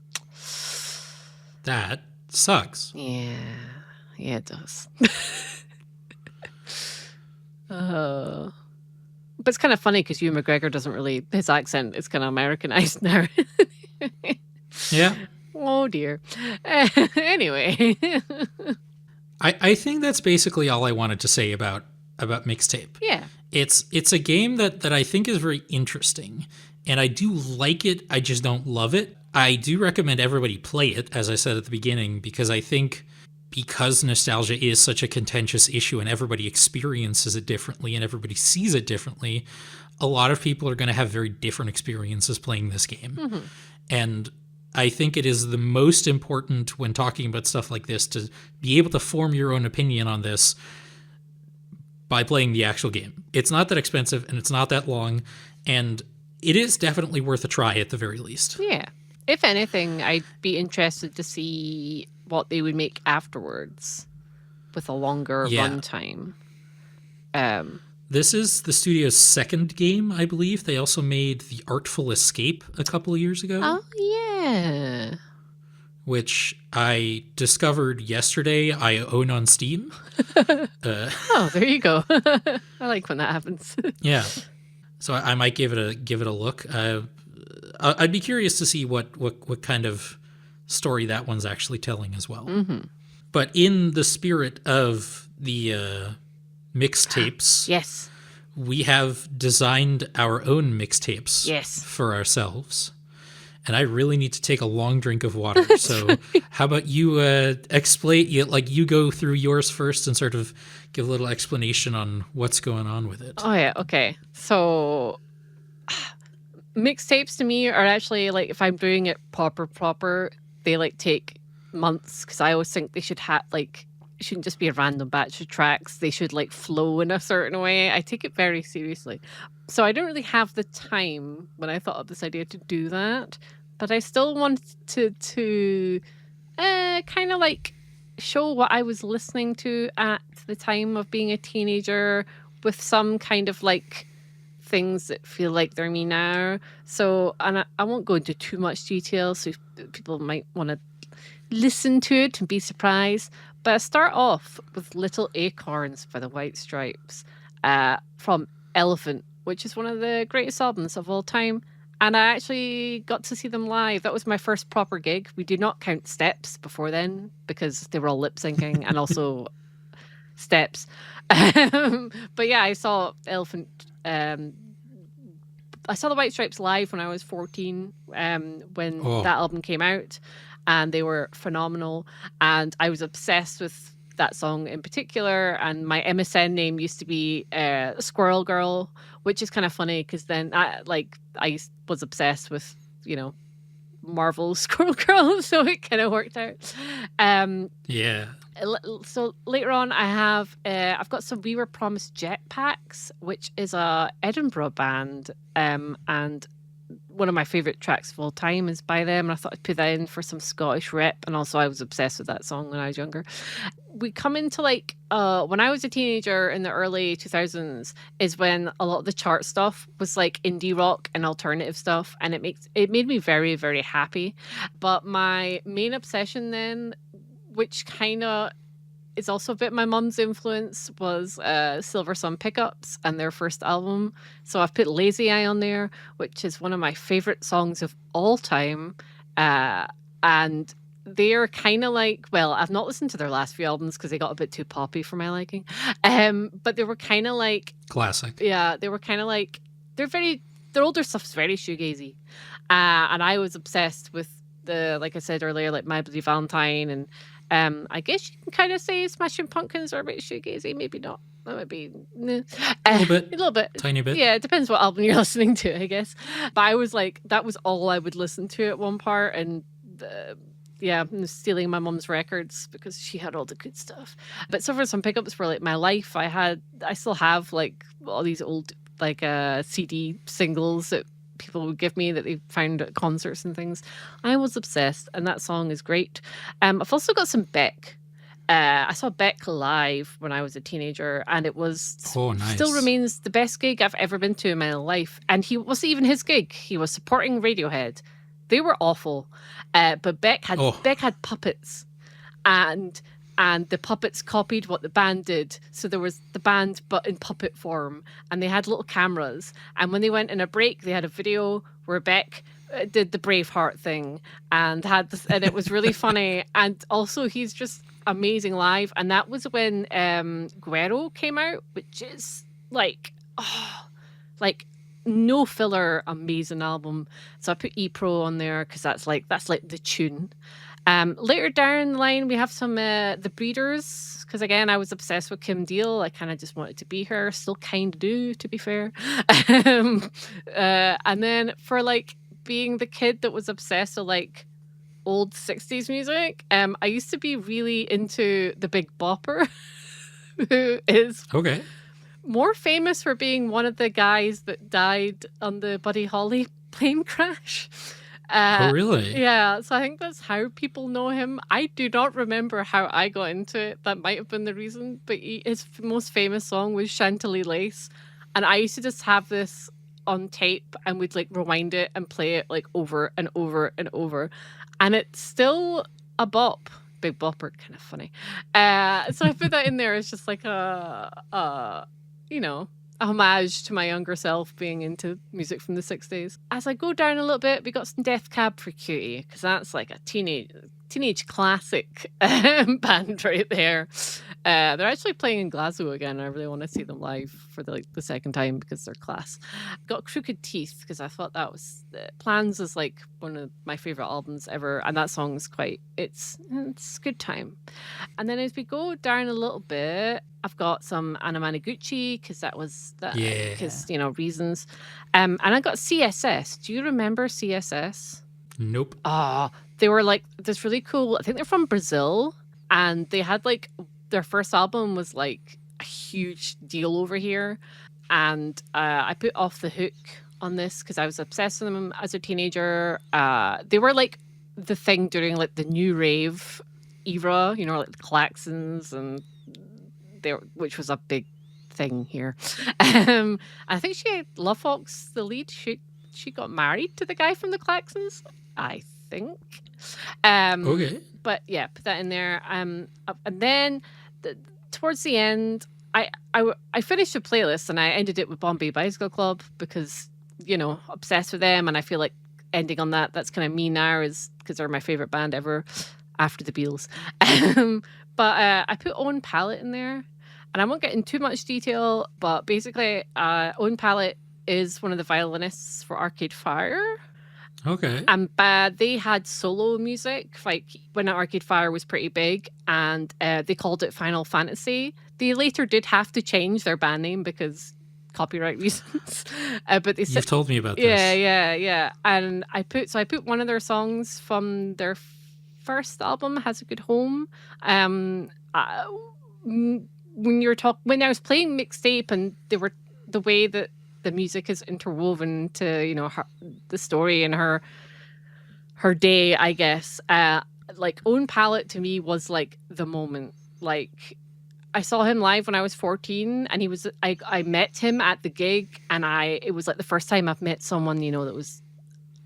That sucks. Yeah, it does. But it's kind of funny because Ewan McGregor doesn't really, his accent is kind of Americanized now. Yeah. Oh dear. Anyway. I think that's basically all I wanted to say about Mixtape. Yeah. It's a game that I think is very interesting, and I do like it. I just don't love it. I do recommend everybody play it, as I said at the beginning, because I think because nostalgia is such a contentious issue and everybody experiences it differently and everybody sees it differently, a lot of people are going to have very different experiences playing this game. Mm-hmm. And I think it is the most important when talking about stuff like this to be able to form your own opinion on this by playing the actual game. It's not that expensive and it's not that long, and it is definitely worth a try at the very least. Yeah. If anything, I'd be interested to see what they would make afterwards with a longer runtime. This is the studio's second game, I believe. They also made The Artful Escape a couple of years ago. Oh, yeah. Which I discovered yesterday I own on Steam. Oh, there you go. I like when that happens. Yeah. So I might give it a look. I'd be curious to see what kind of story that one's actually telling as well. Mm-hmm. But in the spirit of the mixtapes, yes, we have designed our own mixtapes for ourselves. And I really need to take a long drink of water. So how about you explain, you go through yours first and sort of give a little explanation on what's going on with it. Oh, yeah. Okay. So mixtapes to me are actually, like, if I'm doing it proper, they like take months, because I always think they should have, like, it shouldn't just be a random batch of tracks. They should like flow in a certain way. I take it very seriously. So I don't really have the time when I thought of this idea to do that, but I still wanted to kind of like show what I was listening to at the time of being a teenager, with some kind of like things that feel like they're me now. So, and I won't go into too much detail, so people might want to listen to it and be surprised. But I start off with Little Acorns by the White Stripes from Elephant, which is one of the greatest albums of all time. And I actually got to see them live. That was my first proper gig. We do not count Steps before then, because they were all lip syncing and also Steps. But yeah, I saw Elephant. I saw the White Stripes live when I was 14, when that album came out. And they were phenomenal. And I was obsessed with that song in particular. And my MSN name used to be Squirrel Girl, which is kind of funny because then I was obsessed with, Marvel Squirrel Girl. So it kind of worked out. Yeah. So later on, I've got some We Were Promised Jetpacks, which is a Edinburgh band. And one of my favourite tracks of all time is by them, and I thought I'd put that in for some Scottish rep. And also I was obsessed with that song when I was younger. We come into when I was a teenager in the early 2000s is when a lot of the chart stuff was like indie rock and alternative stuff, and it made me very, very happy. But my main obsession then, which kind of is also a bit my mum's influence, was Silver Sun Pickups and their first album. So I've put Lazy Eye on there, which is one of my favorite songs of all time. And they're kind of like, well, I've not listened to their last few albums because they got a bit too poppy for my liking. But they were kind of like classic. Yeah, they were kind of like, their older stuff's very shoegazy. And I was obsessed with like I said earlier, like My Bloody Valentine, and I guess you can kind of say Smashing Pumpkins are a bit shoegazy, maybe not. That might be a little bit, tiny bit. Yeah, it depends what album you're listening to, I guess. But I was like, that was all I would listen to at one part, and stealing my mum's records because she had all the good stuff. But Silver Sun Pickups were like my life. I still have like all these old like CD singles that people would give me that they found at concerts and things. I was obsessed, and that song is great. I've also got some Beck. I saw Beck live when I was a teenager, and it was still remains the best gig I've ever been to in my life. And he wasn't even his gig; he was supporting Radiohead. They were awful, but Beck had puppets, and the puppets copied what the band did. So there was the band, but in puppet form, and they had little cameras. And when they went in a break, they had a video where Beck did the Braveheart thing and had this, and it was really funny. And also, he's just amazing live. And that was when Guero came out, which is like, oh, like no filler, amazing album. So I put E-Pro on there because that's like the tune. Later down the line, we have some The Breeders, because again, I was obsessed with Kim Deal. I kind of just wanted to be her. Still kind of do, to be fair. And then for like being the kid that was obsessed with like old 60s music, I used to be really into the Big Bopper, who is Okay. more famous for being one of the guys that died on the Buddy Holly plane crash. Oh, really? Yeah, so I think that's how people know him. I do not remember how I got into it. That might have been the reason. But his most famous song was Chantilly Lace. And I used to just have this on tape and we'd like rewind it and play it like over and over and over. And it's still a bop. Big Bopper, kind of funny. So I put that in there as just like a homage to my younger self being into music from the 60s. As I go down a little bit, we got some Death Cab for Cutie, because that's like a teenage classic band right there. They're actually playing in Glasgow again. I really want to see them live for the second time because they're class. Got Crooked Teeth because I thought that was Plans is like one of my favorite albums ever, and that song's it's good time. And then as we go down a little bit, I've got some Anna Managuchi because reasons. And I got CSS. Do you remember CSS? Nope. They were like this really cool. I think they're from Brazil, and they had like their first album was like a huge deal over here. And I put Off the Hook on this because I was obsessed with them as a teenager. They were like the thing during like the new rave era, like the Klaxons, and which was a big thing here. I think she had Love Fox, the lead. She got married to the guy from the Klaxons, I think. Okay. But yeah, put that in there. And then towards the end, I finished the playlist and I ended it with Bombay Bicycle Club because, obsessed with them. And I feel like ending on that's kind of me now is because they're my favorite band ever after the Beatles. But I put Owen Pallett in there. And I won't get into too much detail, but basically, Owen Pallett is one of the violinists for Arcade Fire. Okay. And they had solo music, like when Arcade Fire was pretty big, and they called it Final Fantasy. They later did have to change their band name because copyright reasons. But you've told me about this. Yeah. And I put one of their songs from their first album, Has a Good Home. When I was playing Mixtape, and the way that the music is interwoven to the story and her day, I guess. Like Owen Pallett to me was like the moment. Like I saw him live when I was 14, and I met him at the gig, and it was like the first time I've met someone that was,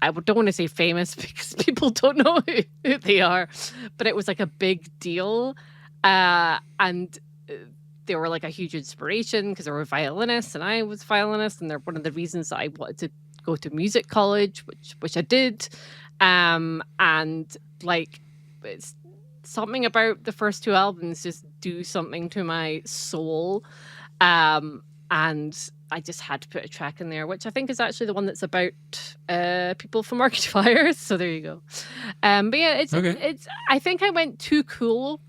I don't want to say famous because people don't know who they are, but it was like a big deal, and they were like a huge inspiration because they were violinists and I was a violinist, and they're one of the reasons that I wanted to go to music college, which I did. And like it's something about the first two albums just do something to my soul. And I just had to put a track in there, which I think is actually the one that's about people from Arcade Fire. So there you go. But yeah, it's I think I went too cool.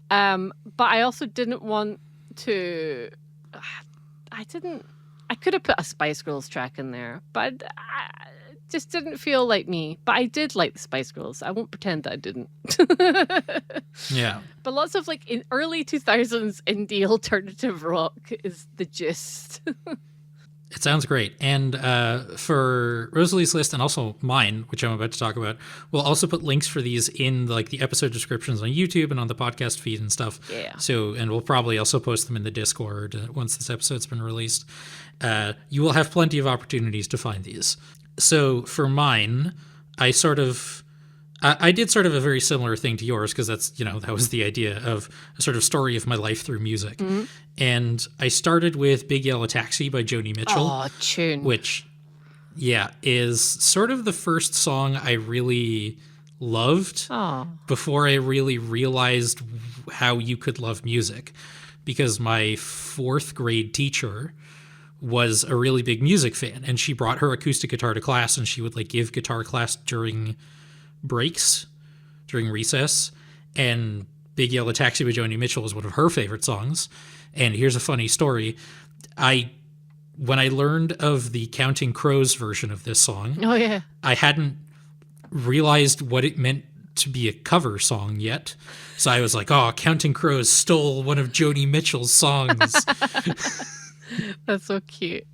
But I also didn't want to. I could have put a Spice Girls track in there, but I just didn't feel like me. But I did like the Spice Girls. I won't pretend that I didn't. Yeah. But lots of like in early 2000s indie alternative rock is the gist. It sounds great. And for Rosalie's list and also mine, which I'm about to talk about, we'll also put links for these in like the episode descriptions on YouTube and on the podcast feed and stuff. Yeah. And we'll probably also post them in the Discord once this episode's been released. You will have plenty of opportunities to find these. So for mine, I did sort of a very similar thing to yours because that's, that was the idea of a sort of story of my life through music. And I started with Big Yellow Taxi by Joni Mitchell. Oh, tune. Which, Yeah, is sort of the first song I really loved Oh. before I really realized how you could love music. Because my fourth grade teacher was a really big music fan, and she brought her acoustic guitar to class, and she would like give guitar class during breaks, during recess. And Big Yellow Taxi by Joni Mitchell was one of her favorite songs. And here's a funny story. When I learned of the Counting Crows version of this song, Oh, yeah. I hadn't realized what it meant to be a cover song yet. So I was like, oh, Counting Crows stole one of Joni Mitchell's songs. That's so cute.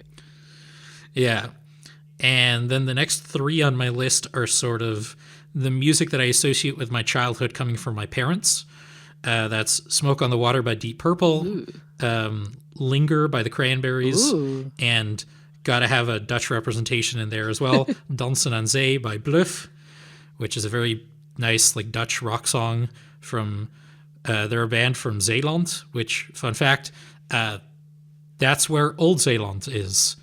Yeah. And then the next three on my list are sort of the music that I associate with my childhood coming from my parents. That's Smoke on the Water by Deep Purple, Linger by the Cranberries, Ooh. and gotta have a Dutch representation in there as well, Dansen aan Zee by Bluff, which is a very nice like Dutch rock song from, they're a band from Zeeland, which, fun fact, that's where Old Zeeland is.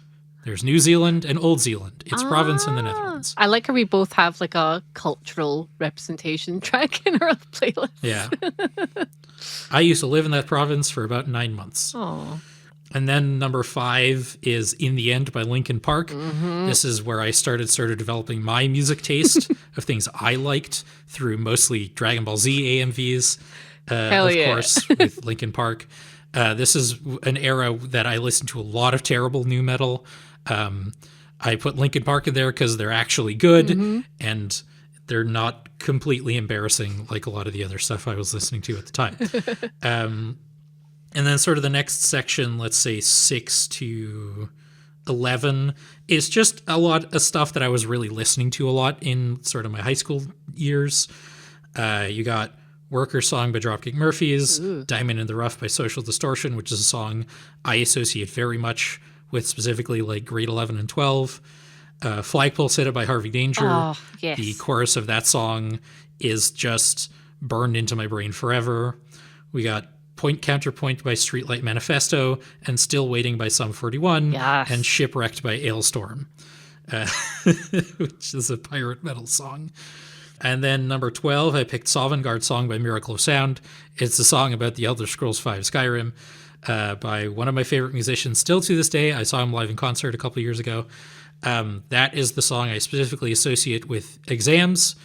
There's New Zealand and Old Zealand. It's a province in the Netherlands. I like how we both have like a cultural representation track in our playlist. Yeah. I used to live in that province for about 9 months. Oh. And then number 5 is In the End by Linkin Park. This is where I started sort of developing my music taste of things I liked through mostly Dragon Ball Z AMVs, of course, with Linkin Park. This is an era that I listened to a lot of terrible nu metal. I put Linkin Park in there because they're actually good and they're not completely embarrassing like a lot of the other stuff I was listening to at the time. And then sort of the next section, let's say 6 to 11, is just a lot of stuff that I was really listening to a lot in sort of my high school years. You got Worker Song by Dropkick Murphys, Diamond in the Rough by Social Distortion, which is a song I associate very much with specifically like grade 11 and 12. Flagpole Set It by Harvey Danger. Oh, yes. The chorus of that song is just burned into my brain forever. We got Point Counterpoint by Streetlight Manifesto, and Still Waiting by Sum 41, Yes. and Shipwrecked by Ailstorm, which is a pirate metal song. And then number 12, I picked Sovngarde Song by Miracle of Sound. It's a song about the Elder Scrolls V Skyrim by one of my favorite musicians still to this day. I saw him live in concert a couple years ago. That is the song I specifically associate with exams.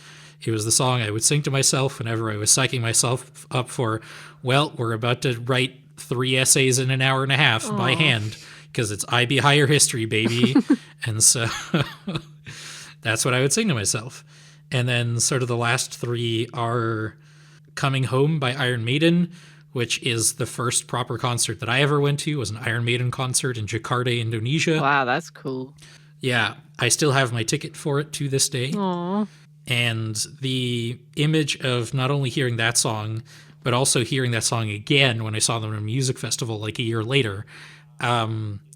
It was the song I would sing to myself whenever I was psyching myself up for, well, we're about to write 3 essays in an hour and a half by hand because it's IB Higher History, baby. And so that's what I would sing to myself. And then sort of the last 3 are Coming Home by Iron Maiden, which is the first proper concert that I ever went to. It was an Iron Maiden concert in Jakarta, Indonesia. Wow, that's cool. Yeah, I still have my ticket for it to this day. Aww. And the image of not only hearing that song, but also hearing that song again when I saw them at a music festival like a year later,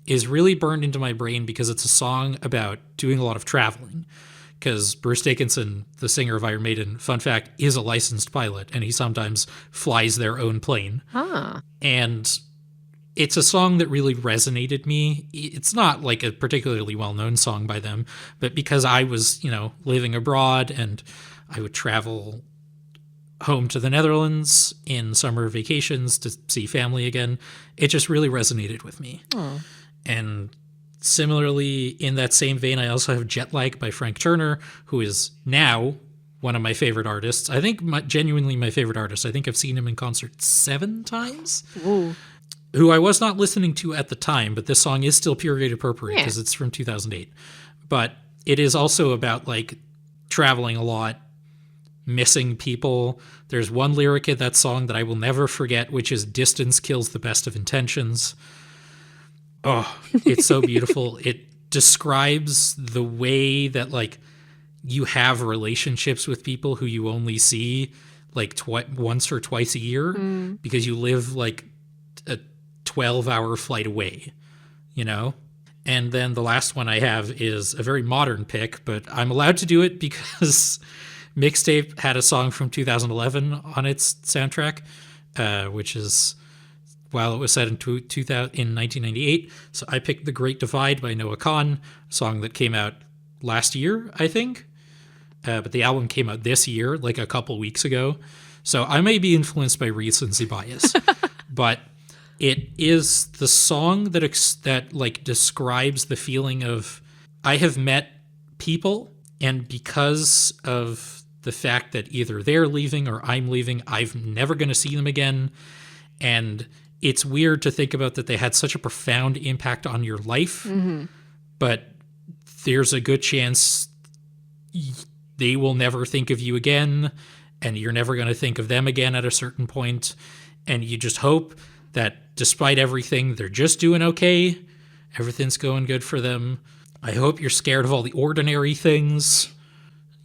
is really burned into my brain because it's a song about doing a lot of traveling. Because Bruce Dickinson, the singer of Iron Maiden, fun fact, is a licensed pilot, and he sometimes flies their own plane. Huh. And it's a song that really resonated me. It's not like a particularly well-known song by them, but because I was, living abroad and I would travel home to the Netherlands in summer vacations to see family again, it just really resonated with me. Oh. And similarly, in that same vein, I also have Jet Lag by Frank Turner, who is now one of my favorite artists. I think genuinely my favorite artist. I think I've seen him in concert 7 times. Ooh. Who I was not listening to at the time, but this song is still period appropriate because it's from 2008. But it is also about like traveling a lot, missing people. There's one lyric in that song that I will never forget, which is "Distance kills the best of intentions." Oh, it's so beautiful. It describes the way that like you have relationships with people who you only see like once or twice a year because you live like a 12-hour flight away, And then the last one I have is a very modern pick, but I'm allowed to do it because Mixtape had a song from 2011 on its soundtrack, which is while it was set in 1998. So I picked The Great Divide by Noah Kahn, a song that came out last year, I think. But the album came out this year, like a couple weeks ago. So I may be influenced by recency bias, but it is the song that like describes the feeling of I have met people, and because of the fact that either they're leaving or I'm leaving, I'm never going to see them again. And it's weird to think about that they had such a profound impact on your life, but there's a good chance they will never think of you again, and you're never going to think of them again at a certain point. And you just hope that despite everything, they're just doing okay. Everything's going good for them. I hope you're scared of all the ordinary things.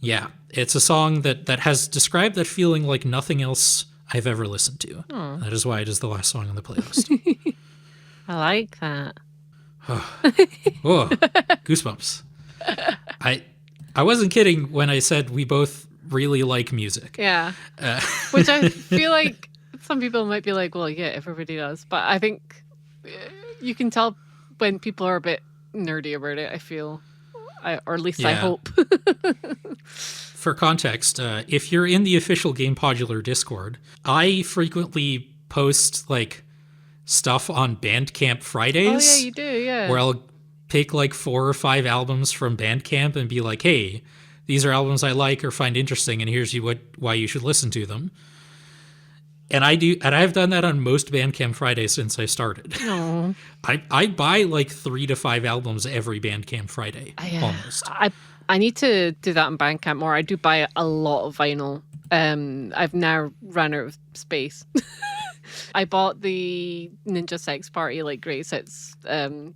Yeah, it's a song that has described that feeling like nothing else I've ever listened to. That is why it is the last song on the playlist. I like that. Oh, goosebumps. I wasn't kidding when I said we both really like music. Yeah. Which I feel like some people might be like, well, yeah, everybody does. But I think you can tell when people are a bit nerdy about it, I feel. Or at least I hope. For context, if you're in the official Game Podular Discord, I frequently post like stuff on Bandcamp Fridays. Oh, yeah, you do, yeah. Where I'll pick like 4 or 5 albums from Bandcamp and be like, hey, these are albums I like or find interesting, and here's why you should listen to them. And I've done that on most Bandcamp Fridays since I started. Aww. I buy like 3 to 5 albums every Bandcamp Friday, almost. I need to do that on Bandcamp more. I do buy a lot of vinyl. I've now run out of space. I bought the Ninja Sex Party like Great Hits 2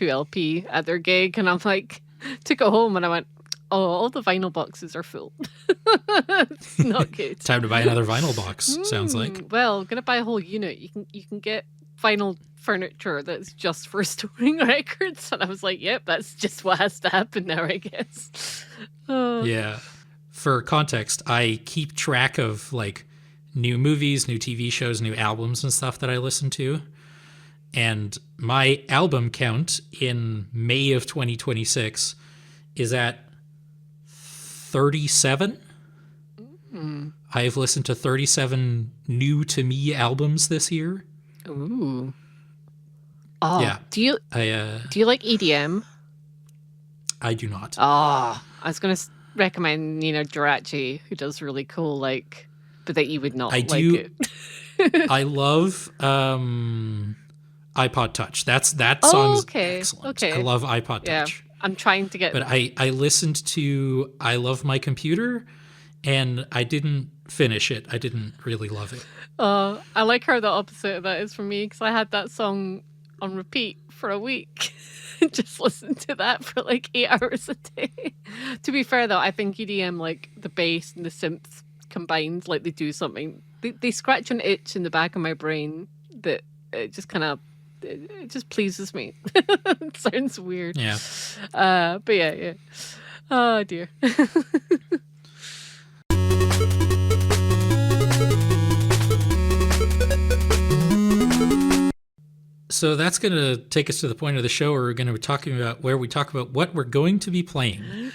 LP at their gig, and I'm like, took it home and I went, oh, all the vinyl boxes are full. It's not good. Time to buy another vinyl box, sounds like. Well, I'm gonna buy a whole unit. You can get vinyl furniture that's just for storing records, and I was like, yep, that's just what has to happen now, I guess. Yeah. For context, I keep track of like new movies, new TV shows, new albums and stuff that I listen to. And my album count in May of 2026 is at 37. I've listened to 37 new to me albums this year. Ooh. Oh, yeah. Do you like EDM? I do not. Oh, I was going to recommend Nina Geraci, who does really cool, like, but that you would not like it. I love iPod Touch. That song's excellent. Okay. I love iPod Touch. I'm trying to get... But I listened to I Love My Computer, and I didn't finish it. I didn't really love it. I like how the opposite of that is for me, because I had that song on repeat for a week. Just listened to that for like 8 hours a day. To be fair, though, I think EDM, like the bass and the synths combined, like they do something. They scratch an itch in the back of my brain that it just kind of... It just pleases me. It sounds weird. Yeah. But yeah. Oh, dear. So that's going to take us to the point of the show where we're going to be talking about where we talk about what we're going to be playing.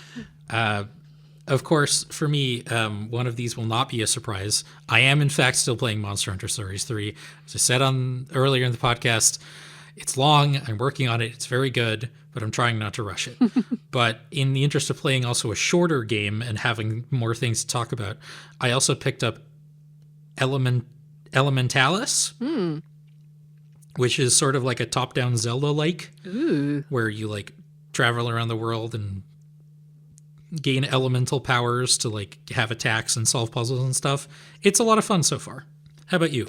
Of course, for me, one of these will not be a surprise. I am, in fact, still playing Monster Hunter Stories 3. As I said earlier in the podcast, it's long. I'm working on it. It's very good, but I'm trying not to rush it. But in the interest of playing also a shorter game and having more things to talk about, I also picked up Elementalis, which is sort of like a top-down Zelda-like, where you like travel around the world and gain elemental powers to like have attacks and solve puzzles and stuff. It's a lot of fun so far. How about you?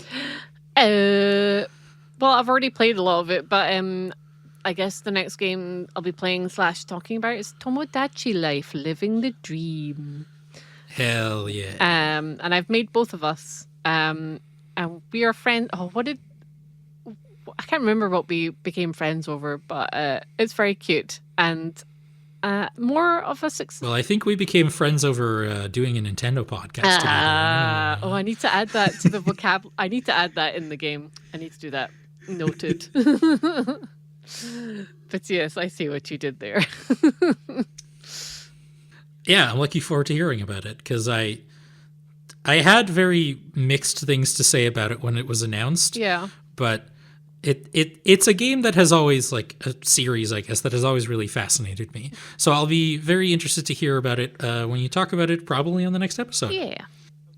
Well, I've already played a lot of it, but I guess the next game I'll be playing / talking about is Tomodachi Life, Living the Dream. Hell yeah. And I've made both of us. And we are friends. I can't remember what we became friends over, but it's very cute. And more of a success. Well, I think we became friends over doing a Nintendo podcast together. I need to add that to the vocab. I need to add that in the game. I need to do that. Noted. But yes, I see what you did there. Yeah, I'm looking forward to hearing about it because I had very mixed things to say about it when it was announced. Yeah. But it's a game that has always, like, a series, I guess, that has always really fascinated me. So I'll be very interested to hear about it when you talk about it, probably on the next episode. Yeah.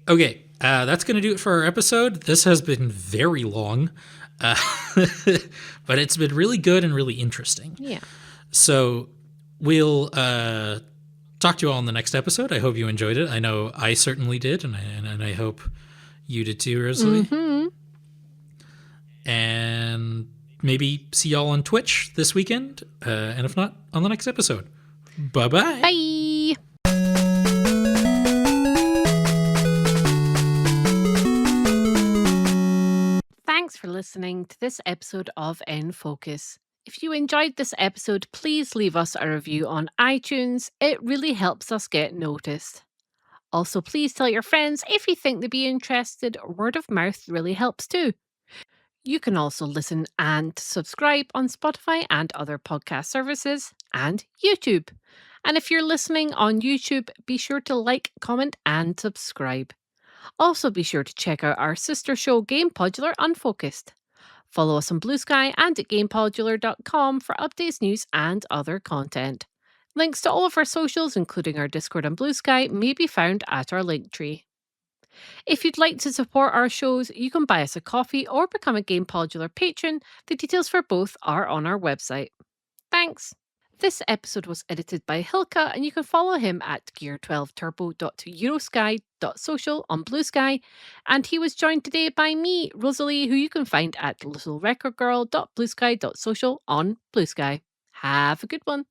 Okay, that's going to do it for our episode. This has been very long, but it's been really good and really interesting. Yeah. So we'll talk to you all in the next episode. I hope you enjoyed it. I know I certainly did, and I hope you did too, Rosalie. Mm-hmm. And maybe see y'all on Twitch this weekend, and if not, on the next episode. Bye-bye. Bye. Thanks for listening to this episode of In Focus. If you enjoyed this episode, please leave us a review on iTunes. It really helps us get noticed. Also, please tell your friends if you think they'd be interested. Word of mouth really helps too. You can also listen and subscribe on Spotify and other podcast services and YouTube. And if you're listening on YouTube, be sure to like, comment, and subscribe. Also, be sure to check out our sister show, Game Podular Unfocused. Follow us on Blue Sky and at gamepodular.com for updates, news, and other content. Links to all of our socials, including our Discord and Blue Sky, may be found at our link tree. If you'd like to support our shows, you can buy us a coffee or become a Game Podular patron. The details for both are on our website. Thanks! This episode was edited by Hilka, and you can follow him at gear12turbo.eurosky.social on Blue Sky. And he was joined today by me, Rosalie, who you can find at littlerecordgirl.bluesky.social on Blue Sky. Have a good one.